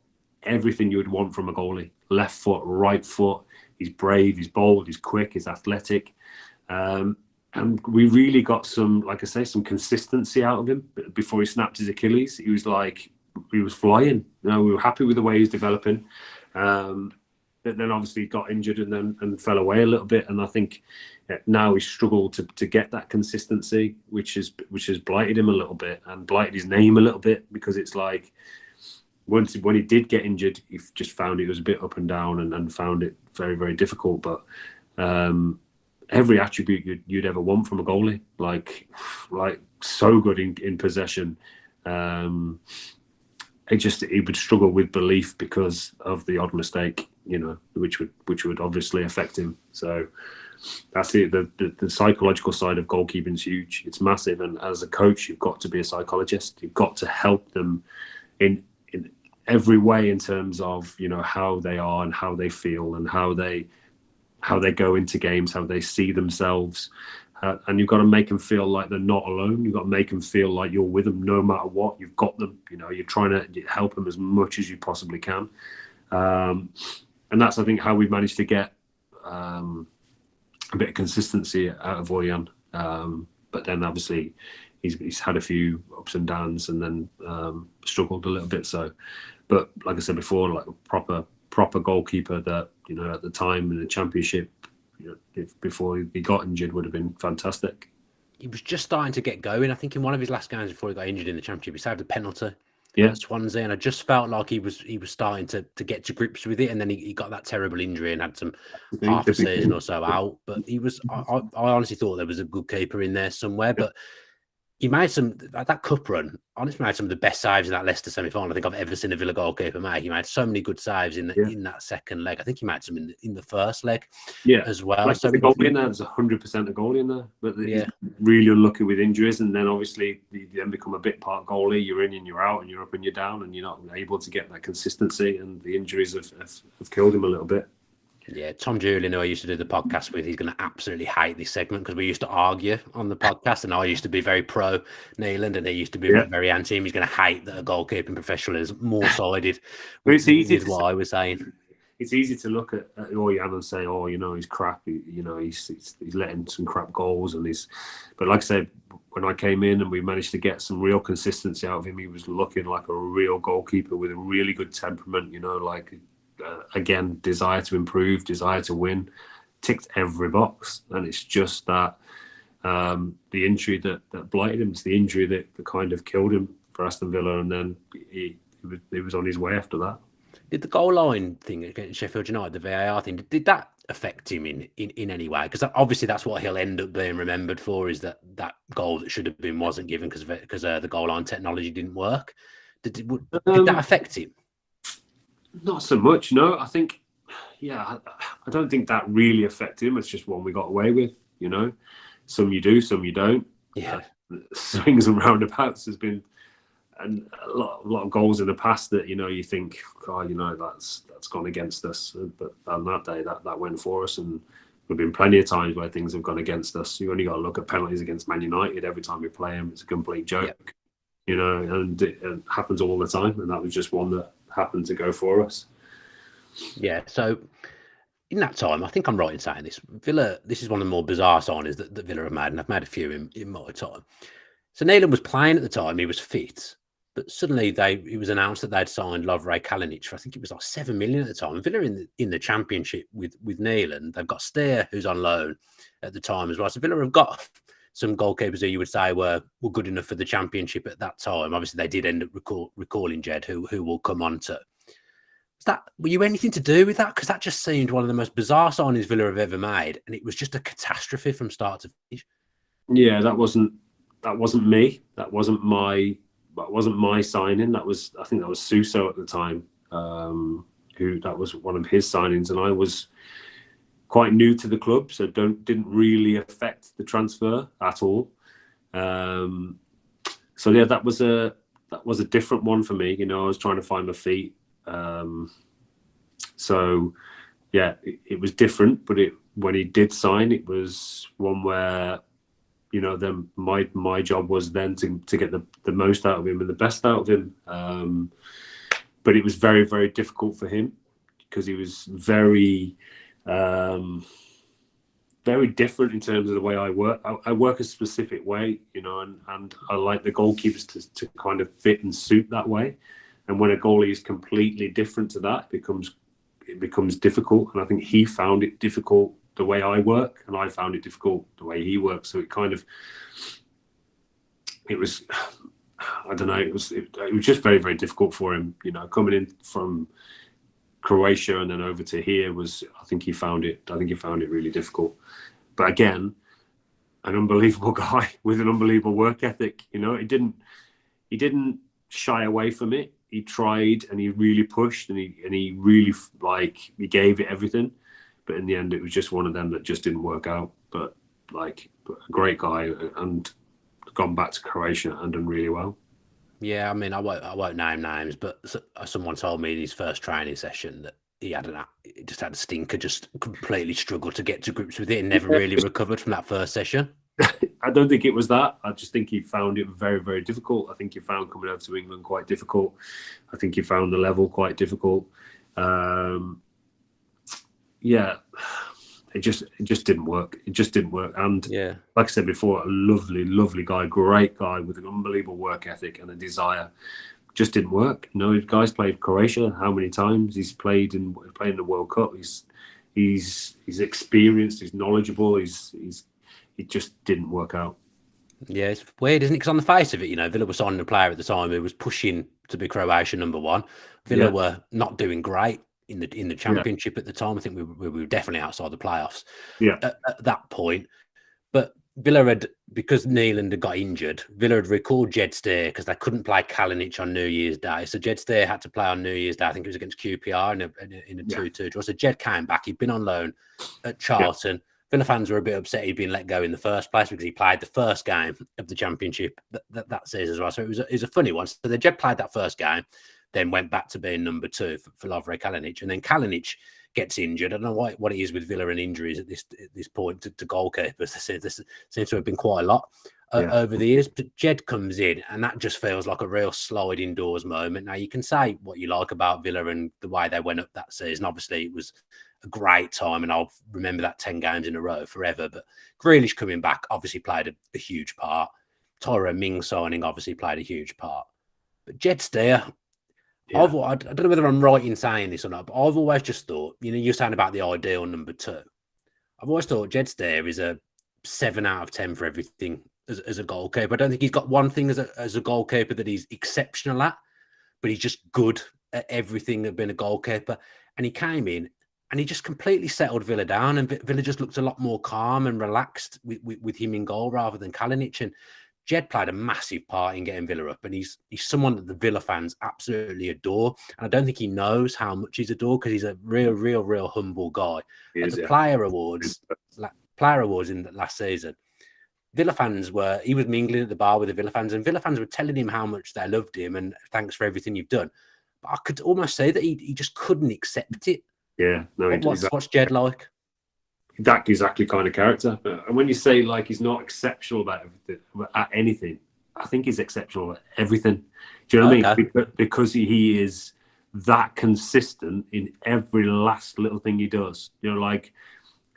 everything you would want from a goalie. left foot, right foot. He's brave, he's bold, he's quick, he's athletic. And we really got some, like I say, some consistency out of him. Before he snapped his Achilles, he was flying. We were happy with the way he's developing. But then obviously got injured and fell away a little bit. And I think now he's struggled to get that consistency, which has blighted him a little bit and blighted his name a little bit, because it's like when he did get injured, he just found it was a bit up and down and found it very, very difficult. But every attribute you'd ever want from a goalie, like so good in possession. He would struggle with belief because of the odd mistake, which would obviously affect him. So that's it. The psychological side of goalkeeping is huge. It's massive. And as a coach, you've got to be a psychologist. You've got to help them in every way, in terms of, how they are and how they feel and how they go into games, how they see themselves. And you've got to make them feel like they're not alone. You've got to make them feel like you're with them no matter what. You've got them. You're trying to help them as much as you possibly can. And that's, I think, how we've managed to get a bit of consistency out of Orjan. But then obviously he's had a few ups and downs, and then struggled a little bit. So, but like I said before, like a proper goalkeeper that, at the time in the Championship, before he got injured, would have been fantastic. He was just starting to get going. I think in one of his last games before he got injured in the Championship, he saved a penalty at Swansea, and I just felt like he was starting to get to grips with it. And then he got that terrible injury and had some half a season or so out. But he was, I honestly thought there was a good keeper in there somewhere. But he made that cup run, honestly made some of the best saves in that Leicester semi-final I think I've ever seen a Villa goalkeeper make. He made so many good saves in that second leg. I think he made some in the first leg as well. Like, so the goal in there, there's 100% a goal in there. But he's really unlucky with injuries, and then obviously you then become a bit part goalie. You're in and you're out, and you're up and you're down, and you're not able to get that consistency, and the injuries have killed him a little bit. Yeah, Tom Julian, who I used to do the podcast with, he's going to absolutely hate this segment because we used to argue on the podcast, and I used to be very pro Neeland, and he used to be very anti him. He's going to hate that a goalkeeping professional is more sided with what I was saying. It's easy to look at Orjan and say, oh, he's crap. He's letting some crap goals, but like I said, when I came in and we managed to get some real consistency out of him, he was looking like a real goalkeeper with a really good temperament. Again, desire to improve, desire to win, ticked every box. And it's just that the injury that blighted him. It's the injury that kind of killed him for Aston Villa, and then he was on his way after that. Did the goal line thing against Sheffield United, the VAR thing, did that affect him in any way? Because obviously that's what he'll end up being remembered for, is that goal that should have been wasn't given because the goal line technology didn't work. Did that affect him? Not so much, no. I think, I don't think that really affected him. It's just one we got away with, Some you do, some you don't. Yeah. Swings and roundabouts has been, and a lot of goals in the past that, you think, that's gone against us. But on that day, that went for us. And there've been plenty of times where things have gone against us. You only got to look at penalties against Man United. Every time we play them, it's a complete joke, and it happens all the time. And that was just one that happened to go for us. Yeah, so in that time, I think I'm right in saying this. Villa, this is one of the more bizarre signings that Villa have made, and I've made a few in my time. So Neelan was playing at the time, he was fit, but suddenly it was announced that they'd signed Lovre Kalinic for, I think it was like 7 million at the time. Villa in the Championship with Neelan. They've got Steer, who's on loan at the time as well. So Villa have got some goalkeepers who you would say were good enough for the Championship at that time. Obviously, they did end up recalling Jed, who we'll come on to. Were you anything to do with that? Because that just seemed one of the most bizarre signings Villa have ever made, and it was just a catastrophe from start to finish. Yeah, that wasn't me. That wasn't my signing. I think that was Suso at the time, who that was one of his signings, and I was quite new to the club, so didn't really affect the transfer at all. So yeah, that was a different one for me. I was trying to find my feet. So yeah, it was different, but when he did sign, it was one where, then my job was then to get the most out of him and the best out of him. But it was very, very difficult for him because he was very, very different in terms of the way I work. I work a specific way, and I like the goalkeepers to kind of fit and suit that way. And when a goalie is completely different to that, it becomes difficult. And I think he found it difficult the way I work, and I found it difficult the way he works. So it was, I don't know, it was just very, very difficult for him, coming in from Croatia and then over to here I think he found it really difficult. But again, an unbelievable guy with an unbelievable work ethic. He didn't shy away from it. He tried and he really pushed and he really he gave it everything. But in the end, it was just one of them that just didn't work out. But a great guy and gone back to Croatia and done really well. Yeah, I mean, I won't name names, but someone told me in his first training session that he just had a stinker, just completely struggled to get to grips with it and never really recovered from that first session. I don't think it was that. I just think he found it very, very difficult. I think he found coming over to England quite difficult. I think he found the level quite difficult. Yeah, it just didn't work. It just didn't work. And yeah, like I said before, a lovely, lovely guy, great guy with an unbelievable work ethic and a desire. Just didn't work. The guy's played Croatia. How many times he's played in the World Cup? He's experienced. He's knowledgeable. It just didn't work out. Yeah, it's weird, isn't it? Because on the face of it, Villa was signing a player at the time who was pushing to be Croatia #1. Villa were not doing great in the Championship at the time. I think we were definitely outside the playoffs. Yeah, at that point. But Villa had, because Neil had got injured, Villa had recalled Jed Steer because they couldn't play Kalinic on New Year's Day. So Jed Steer had to play on New Year's Day. I think it was against QPR in a 2-2 draw. So Jed came back. He'd been on loan at Charlton. Villa fans were a bit upset he'd been let go in the first place because he played the first game of the Championship that season as well. So it was a funny one. So the Jed played that first game, then went back to being number 2 for Lovre Kalinic. And then Kalinic gets injured. I don't know what it is with Villa and injuries at this point to goalkeepers. This seems to have been quite a lot over the years. But Jed comes in, and that just feels like a real sliding doors moment. Now, you can say what you like about Villa and the way they went up that season. Obviously, it was a great time, and I'll remember that 10 games in a row forever. But Grealish coming back obviously played a huge part. Tyrone Ming signing obviously played a huge part. But Jed Steer, I don't know whether I'm right in saying this or not, but I've always just thought, you're saying about the ideal number 2. I've always thought Jed Steer is a 7 out of 10 for everything as a goalkeeper. I don't think he's got one thing as a goalkeeper that he's exceptional at, but he's just good at everything of being a goalkeeper. And he came in and he just completely settled Villa down, and Villa just looked a lot more calm and relaxed with him in goal rather than Kalinic. And Jed played a massive part in getting Villa up, and he's someone that the Villa fans absolutely adore. And I don't think he knows how much he's adored because he's a real humble guy. At the Player Awards in the last season, Villa fans he was mingling at the bar with the Villa fans, and Villa fans were telling him how much they loved him and thanks for everything you've done. But I could almost say that he just couldn't accept it. Yeah, no. What's Jed like? That exactly kind of character. And when you say he's not exceptional at anything, I think he's exceptional at everything. Do you know what I mean? Because he is that consistent in every last little thing he does.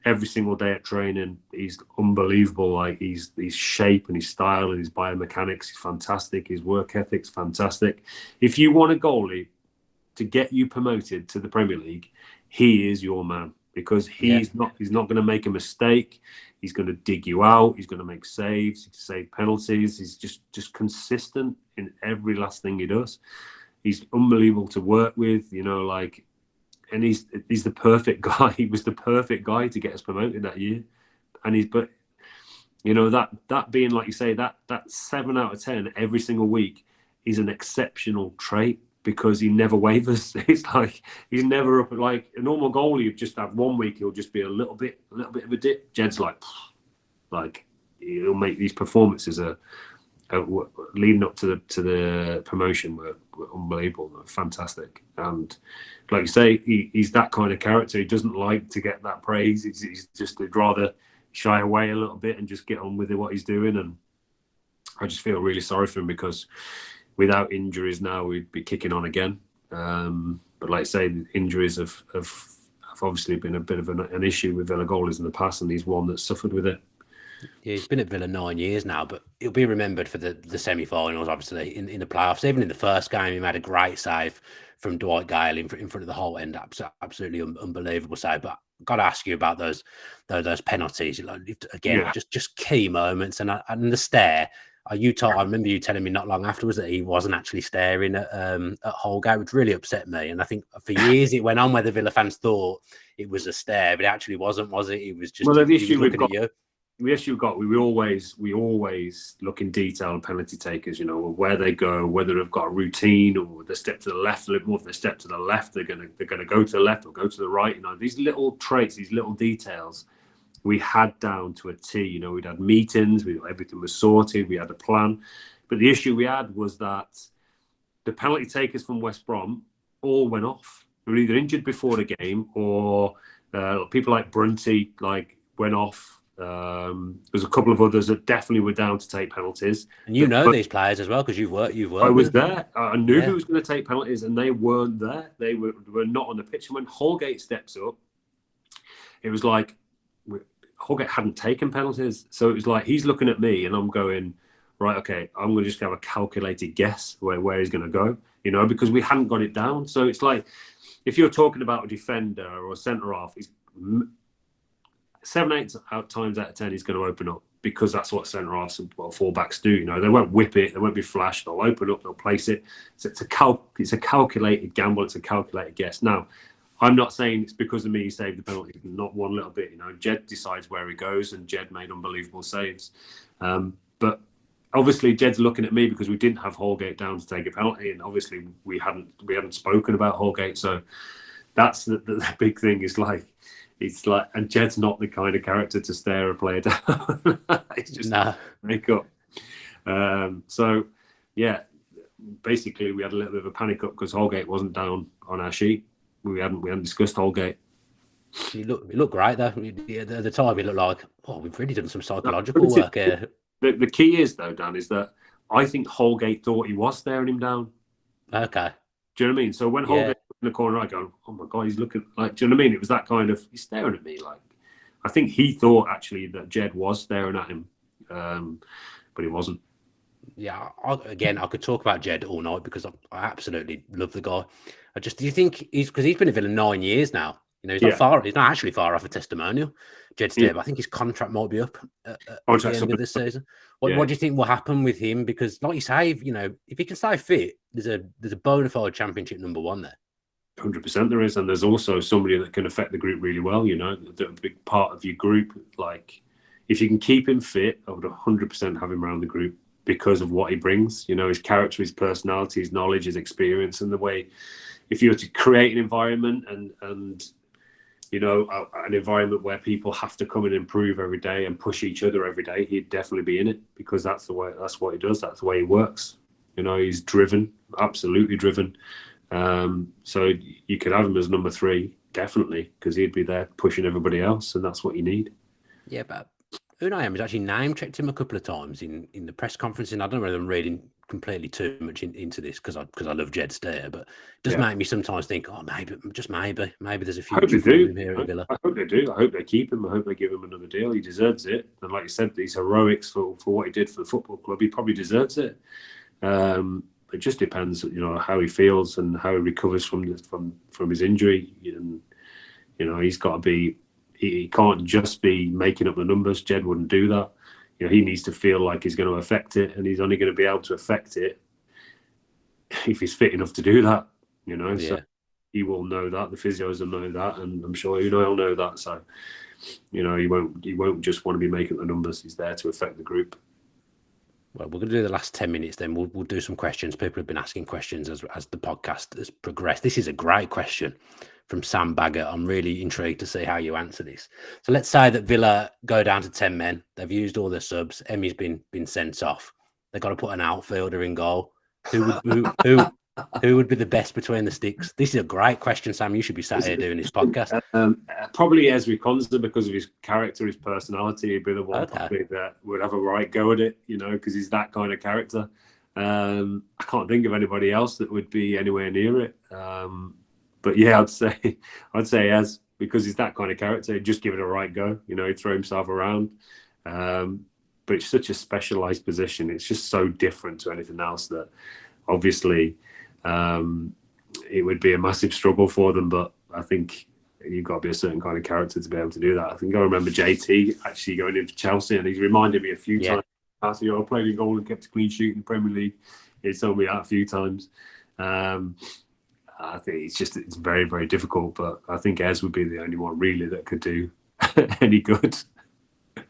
Every single day at training, he's unbelievable. His shape and his style and his biomechanics is fantastic. His work ethic's fantastic. If you want a goalie to get you promoted to the Premier League, he is your man. Because he's not going to make a mistake. He's going to dig you out. He's going to make saves, save penalties. He's just consistent in every last thing he does. He's unbelievable to work with, and he's the perfect guy. He was the perfect guy to get us promoted that year. And that being, like you say, that 7 out of 10 every single week is an exceptional trait. Because he never wavers. It's he's never up. Like a normal goalie, you just have 1 week, he'll just be a little bit of a dip. Jed's he'll make these performances leading up to the promotion were unbelievable, fantastic. And like you say, he's that kind of character. He doesn't like to get that praise. He's just, he'd rather shy away a little bit and just get on with what he's doing. And I just feel really sorry for him because without injuries now, we'd be kicking on again. But like I say, injuries have obviously been a bit of an issue with Villa goalies in the past, and he's one that suffered with it. Yeah, he's been at Villa 9 years now, but he'll be remembered for the semi-finals, obviously, in the playoffs. Even in the first game, he made a great save from Dwight Gale in front of the whole end. Absolutely unbelievable save. But I've got to ask you about those penalties. Like, again, just key moments. And the stare. I remember you telling me not long afterwards that he wasn't actually staring at Holgate, which really upset me. And I think for years it went on where the Villa fans thought it was a stare, but it actually wasn't, was it? It was just the issue we've got. The issue we've got, we always look in detail on penalty takers, where they go, whether they've got a routine or they step to the left a little more. If they step to the left, they're gonna go to the left or go to the right. These little traits, these little details, we had down to a T. We'd had meetings, everything was sorted, we had a plan. But the issue we had was that the penalty takers from West Brom all went off. They were either injured before the game or people like Brunty went off. There's a couple of others that definitely were down to take penalties. And these players as well, because you've worked. I was there. I knew who was going to take penalties, and they weren't there. They were not on the pitch. And when Holgate steps up, it was like Holgate hadn't taken penalties. So it was like he's looking at me, and I'm going, right, okay, I'm going to just have a calculated guess where he's going to go, because we hadn't got it down. So it's like if you're talking about a defender or a centre half, he's 7-8 times out of 10 he's going to open up, because that's what centre halves and fullbacks do. They won't whip it, they won't be flashed. They'll open up, they'll place it. So it's a calculated gamble. It's a calculated guess. Now, I'm not saying it's because of me he saved the penalty, not one little bit. Jed decides where he goes, and Jed made unbelievable saves. But obviously, Jed's looking at me because we didn't have Holgate down to take a penalty, and obviously we hadn't spoken about Holgate. So that's the big thing. Is and Jed's not the kind of character to stare a player down. It's just make up. So yeah, basically we had a little bit of a panic up because Holgate wasn't down on our sheet. We hadn't discussed Holgate. He looked great though. At the time, he looked like, we've really done some psychological work here. The key is though, Dan, is that I think Holgate thought he was staring him down. Okay. Do you know what I mean? So when Holgate in the corner, I go, oh my God, he's looking do you know what I mean? It was that kind of, he's staring at me. I think he thought actually that Jed was staring at him, but he wasn't. Yeah, I could talk about Jed all night because I absolutely love the guy. Do you think because he's been at Villa 9 years now? He's not actually far off a testimonial. Jed Steer, I think his contract might be up at the end of this season. What do you think will happen with him? Because, like you say, if he can stay fit, there's a bona fide championship number one there. 100% there is, and there's also somebody that can affect the group really well. A big part of your group. If you can keep him fit, I would 100% have him around the group because of what he brings. His character, his personality, his knowledge, his experience, and the way. If you were to create an environment and an environment where people have to come and improve every day and push each other every day, he'd definitely be in it because that's what he does. That's the way he works. He's driven, absolutely driven. So you could have him as number 3, definitely, because he'd be there pushing everybody else, and that's what you need. Yeah, but Unai Emery's actually name-checked him a couple of times in the press conference. And I don't know whether I'm reading completely too much into this because I love Jed Steer, but it does make me sometimes think, maybe there's a future for him here at Villa. I hope they do. I hope they keep him. I hope they give him another deal. He deserves it. And like you said, these heroics for what he did for the football club, he probably deserves it. It just depends, how he feels and how he recovers from his injury. And he's got to be. He can't just be making up the numbers. Jed wouldn't do that. He needs to feel like he's going to affect it, and he's only going to be able to affect it if he's fit enough to do that. So he will know that. The physios will know that, and I'm sure Unai will know that. So, he won't just want to be making the numbers. He's there to affect the group. Well, we're going to do the last 10 minutes then. We'll do some questions. People have been asking questions as the podcast has progressed. This is a great question from Sam Bagger. I'm really intrigued to see how you answer this. So let's say that Villa go down to 10 men. They've used all their subs. Emi's been sent off. They've got to put an outfielder in goal. Who would be the best between the sticks? This is a great question, Sam. You should be sat here doing this podcast. Probably Ezri Konsa, because of his character, his personality. He'd be the one probably that would have a right go at it, because he's that kind of character. I can't think of anybody else that would be anywhere near it. yeah, I'd say as, because he's that kind of character, he'd just give it a right go. He'd throw himself around. But it's such a specialized position. It's just so different to anything else that obviously it would be a massive struggle for them. But I think you've got to be a certain kind of character to be able to do that. I think I remember JT actually going into Chelsea, and he's reminded me a few times. I played in goal and kept a clean sheet in the Premier League. He's told me that a few times. I think it's very, very difficult. But I think Ez would be the only one really that could do any good.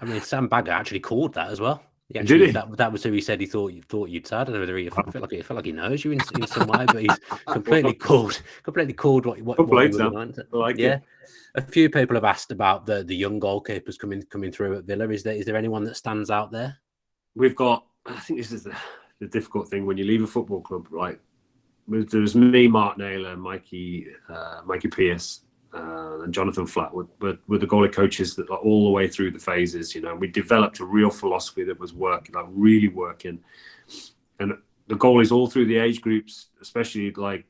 I mean, Sam Bagger actually called that as well. Did he? That was who he said he thought you'd had. I don't know whether he felt like he knows you in some way, but he's completely called what you want. Yeah. A few people have asked about the young goalkeepers coming through at Villa. Is there anyone that stands out there? We've got. I think this is the difficult thing when you leave a football club. Like, there's me, Mark Naylor, Mikey Pearce, and Jonathan Flatt were the goalie coaches that all the way through the phases. We developed a real philosophy that was working, like really working. And the goalies all through the age groups, especially like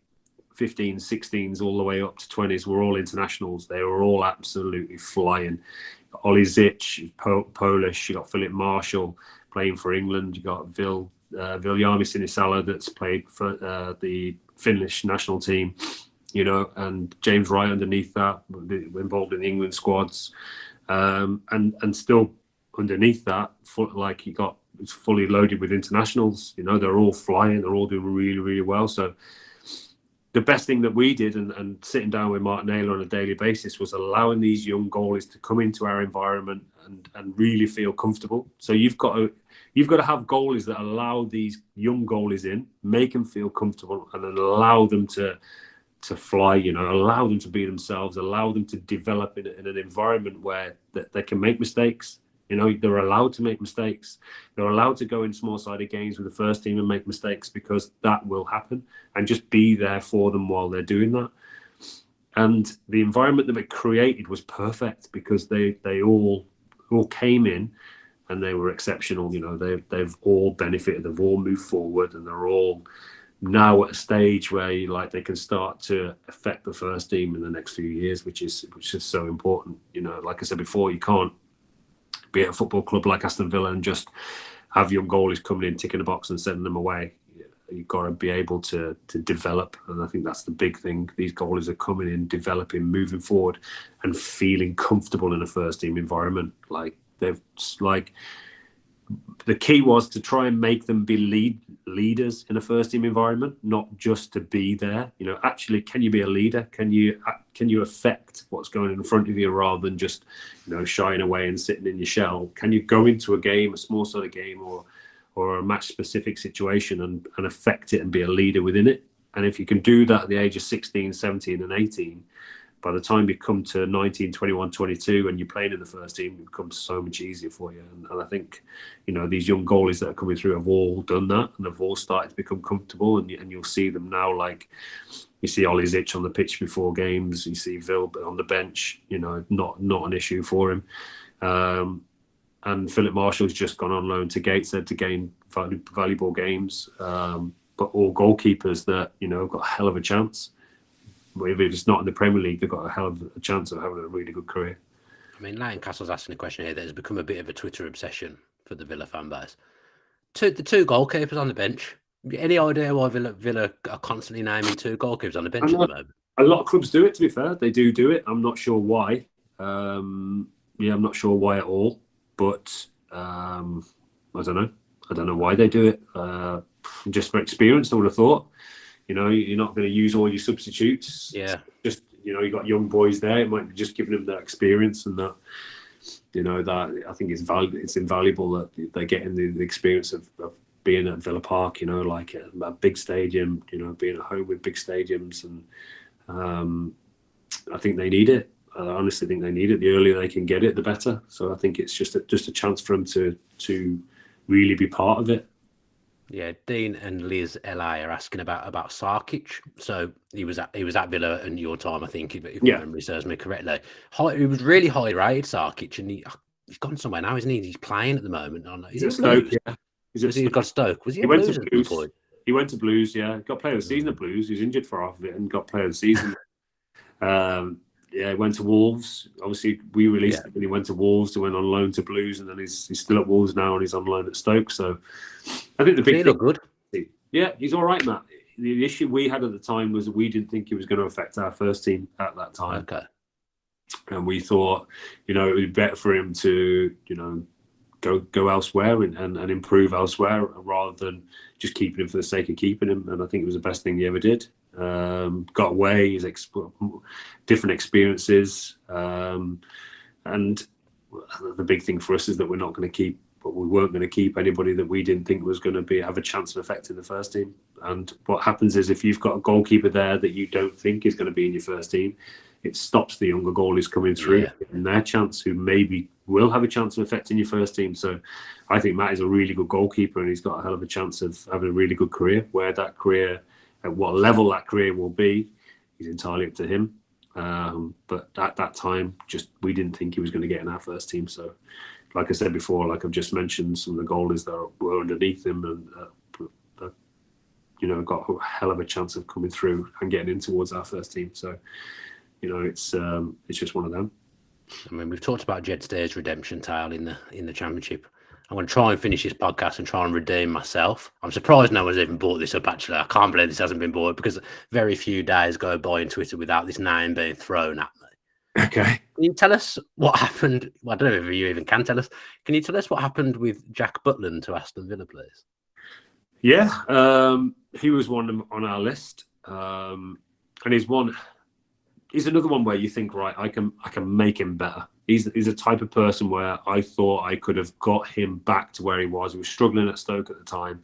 15s, 16s, all the way up to 20s, were all internationals. They were all absolutely flying. Ollie Zich, Polish. You got Philip Marshall playing for England. You got Viljami Sinisalo that's played for the Finnish national team. And James Wright underneath that, involved in the England squads, and still underneath that, it's fully loaded with internationals. They're all flying, they're all doing really, really well. So the best thing that we did, and sitting down with Mark Naylor on a daily basis, was allowing these young goalies to come into our environment and really feel comfortable. So you've got to have goalies that allow these young goalies in, make them feel comfortable, and then allow them to fly, allow them to be themselves, allow them to develop in an environment where they can make mistakes. They're allowed to make mistakes. They're allowed to go in small-sided games with the first team and make mistakes, because that will happen, and just be there for them while they're doing that. And the environment that we created was perfect, because they all came in and they were exceptional. They've all benefited, they've all moved forward, and they're all now at a stage where they can start to affect the first team in the next few years, which is so important. Like I said before, you can't be at a football club like Aston Villa and just have young goalies coming in, ticking a box and sending them away. You've got to be able to develop, and I think that's the big thing. These goalies are coming in, developing, moving forward, and feeling comfortable in a first team environment. The key was to try and make them be leaders in a first team environment, not just to be there. Actually, can you be a leader? Can you affect what's going in front of you, rather than just shying away and sitting in your shell? Can you go into a game, a small sort of game, or a match specific situation, and affect it and be a leader within it? And if you can do that at the age of 16, 17 and 18, by the time you come to 19, 21, 22, and you're playing in the first team, it becomes so much easier for you. And I think, these young goalies that are coming through have all done that, and have all started to become comfortable. And you'll see them now, like you see Ollie Zich on the pitch before games, you see Vil on the bench, not an issue for him. And Philip Marshall's just gone on loan to Gateshead to gain valuable games. But all goalkeepers that, have got a hell of a chance. If it's not in the Premier League, they've got a hell of a chance of having a really good career. I mean, Leighton Castle's asking a question here that has become a bit of a Twitter obsession for the Villa fan base. The two goalkeepers on the bench. Any idea why Villa are constantly naming two goalkeepers on the bench at the moment? A lot of clubs do it, to be fair. They do it. I'm not sure why. I'm not sure why at all. But I don't know. I don't know why they do it. Just for experience, I would have thought. You're not going to use all your substitutes. Yeah. Just, you got young boys there. It might be just giving them that experience, and that, that I think it's invaluable that they're getting the experience of being at Villa Park, like a big stadium, being at home with big stadiums. And I think they need it. I honestly think they need it. The earlier they can get it, the better. So I think it's just a chance for them to really be part of it. Yeah, Dean and Liz LA are asking about Sarkic. So he was at Villa in your time, I think, if my memory serves me correctly. He was really high rated, Sarkic, and he's gone somewhere now, isn't he? He's playing at the moment. He's at Stoke. Yeah, he got Stoke. Was he? He went to Blues. He went to Blues. Yeah, got player of the season at Blues. He was injured for half of it and got player of the season. Yeah, he went to Wolves. Obviously, we released him and he went to Wolves. He went on loan to Blues, and then he's still at Wolves now, and he's on loan at Stoke. So I think the big thing, good. Yeah, he's all right, Matt. The issue we had at the time was we didn't think he was going to affect our first team at that time. Okay. And we thought, it would be better for him to, go elsewhere and improve elsewhere rather than just keeping him for the sake of keeping him. And I think it was the best thing he ever did. Got away, he's different experiences. And the big thing for us is that we're not going to keep, but we weren't going to keep anybody that we didn't think was going to have a chance of affecting the first team. And what happens is if you've got a goalkeeper there that you don't think is going to be in your first team, it stops the younger goalies coming through in their chance, who maybe will have a chance of affecting your first team. So I think Matt is a really good goalkeeper, and he's got a hell of a chance of having a really good career. Where that career, at what level that career will be, is entirely up to him. But at that time, we didn't think he was going to get in our first team. So like I said before, like I've just mentioned, some of the goalies that were underneath him and got a hell of a chance of coming through and getting in towards our first team. So it's just one of them. I mean, we've talked about Jed Steer's redemption tale in the Championship. I'm going to try and finish this podcast and try and redeem myself. I'm surprised no one's even brought this up, actually. I can't believe this hasn't been brought, because very few days go by on Twitter without this name being thrown at me. Okay. Can you tell us what happened? Well, I don't know if you even can tell us. Can you tell us what happened with Jack Butland to Aston Villa, please? Yeah, he was one on our list. And he's another one where you think, right, I can make him better. He's a type of person where I thought I could have got him back to where he was. He was struggling at Stoke at the time,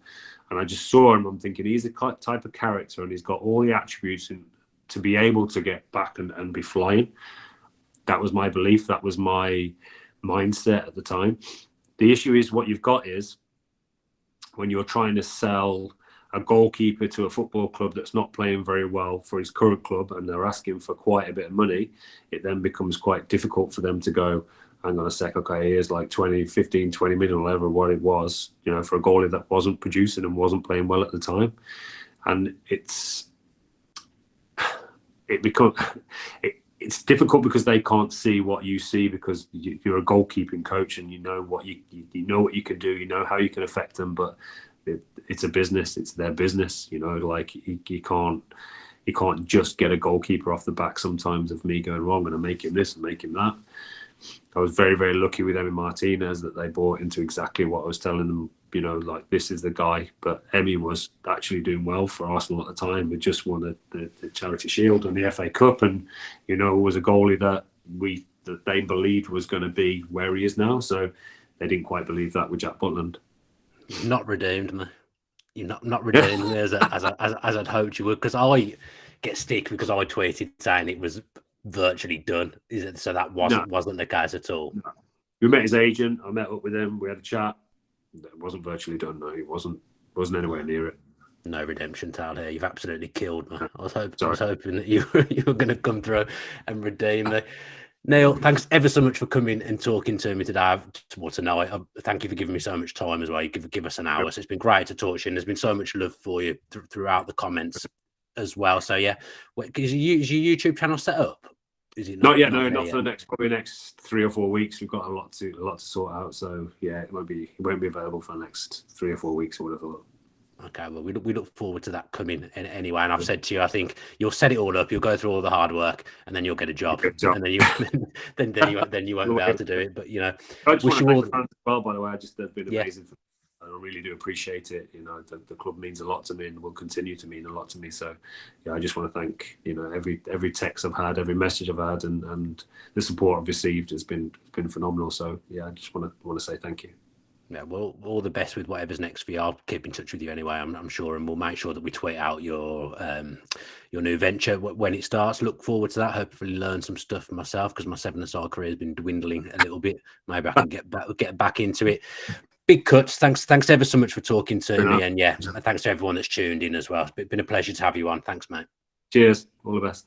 and I just saw him. I'm thinking he's the type of character, and he's got all the attributes to be able to get back and be flying. That was my belief. That was my mindset at the time. The issue is what you've got is when you're trying to sell a goalkeeper to a football club that's not playing very well for his current club, and they're asking for quite a bit of money, it then becomes quite difficult for them to go, hang on a sec, okay, here's like 15, 20 million, or whatever what it was, for a goalie that wasn't producing and wasn't playing well at the time. And it's difficult because they can't see what you see, because you're a goalkeeping coach and you know what you can do, you know how you can affect them, but it's a business. It's their business. Like you can't just get a goalkeeper off the back sometimes of me going, well, I'm going to make him this and make him that. I was very, very lucky with Emi Martinez that they bought into exactly what I was telling them, like this is the guy. But Emi was actually doing well for Arsenal at the time. We just won the Charity Shield and the FA Cup, and was a goalie that they believed was going to be where he is now. So they didn't quite believe that with Jack Butland. You've not redeemed me. You've not redeemed me as I'd hoped you would, because I get stick because I tweeted saying it was virtually done. So that wasn't the case at all. No. We met his agent. I met up with him. We had a chat. It wasn't virtually done. No, it wasn't anywhere near it. No redemption tale here. You've absolutely killed me. I was hoping that you were going to come through and redeem me. Neil, thanks ever so much for coming and talking to me today. Tonight. Thank you for giving me so much time as well. You give us an hour. So it's been great to talk to you, and there's been so much love for you throughout the comments as well. So yeah, is your YouTube channel set up? Is it not yet? No, not for the next 3 or 4 weeks. We've got a lot to sort out. So yeah, it won't be available for the next 3 or 4 weeks or whatever. Okay, well, we look forward to that coming anyway. And I've said to you, I think you'll set it all up. You'll go through all the hard work, and then you'll get a job. And then you won't be able to do it. But I just wish you all the fans as well. By the way, they've been amazing. I really do appreciate it. The club means a lot to me, and will continue to mean a lot to me. So yeah, I just want to thank every text I've had, every message I've had, and the support I've received has been phenomenal. So yeah, I just want to say thank you. Yeah, well, all the best with whatever's next for you. I'll keep in touch with you anyway, I'm sure, and we'll make sure that we tweet out your new venture when it starts. Look forward to that. Hopefully learn some stuff for myself, because my 7-a-side career has been dwindling a little bit. Maybe I can get back into it. Big cuts. Thanks ever so much for talking to me, and yeah, thanks to everyone that's tuned in as well. It's been a pleasure to have you on. Thanks, mate. Cheers. All the best.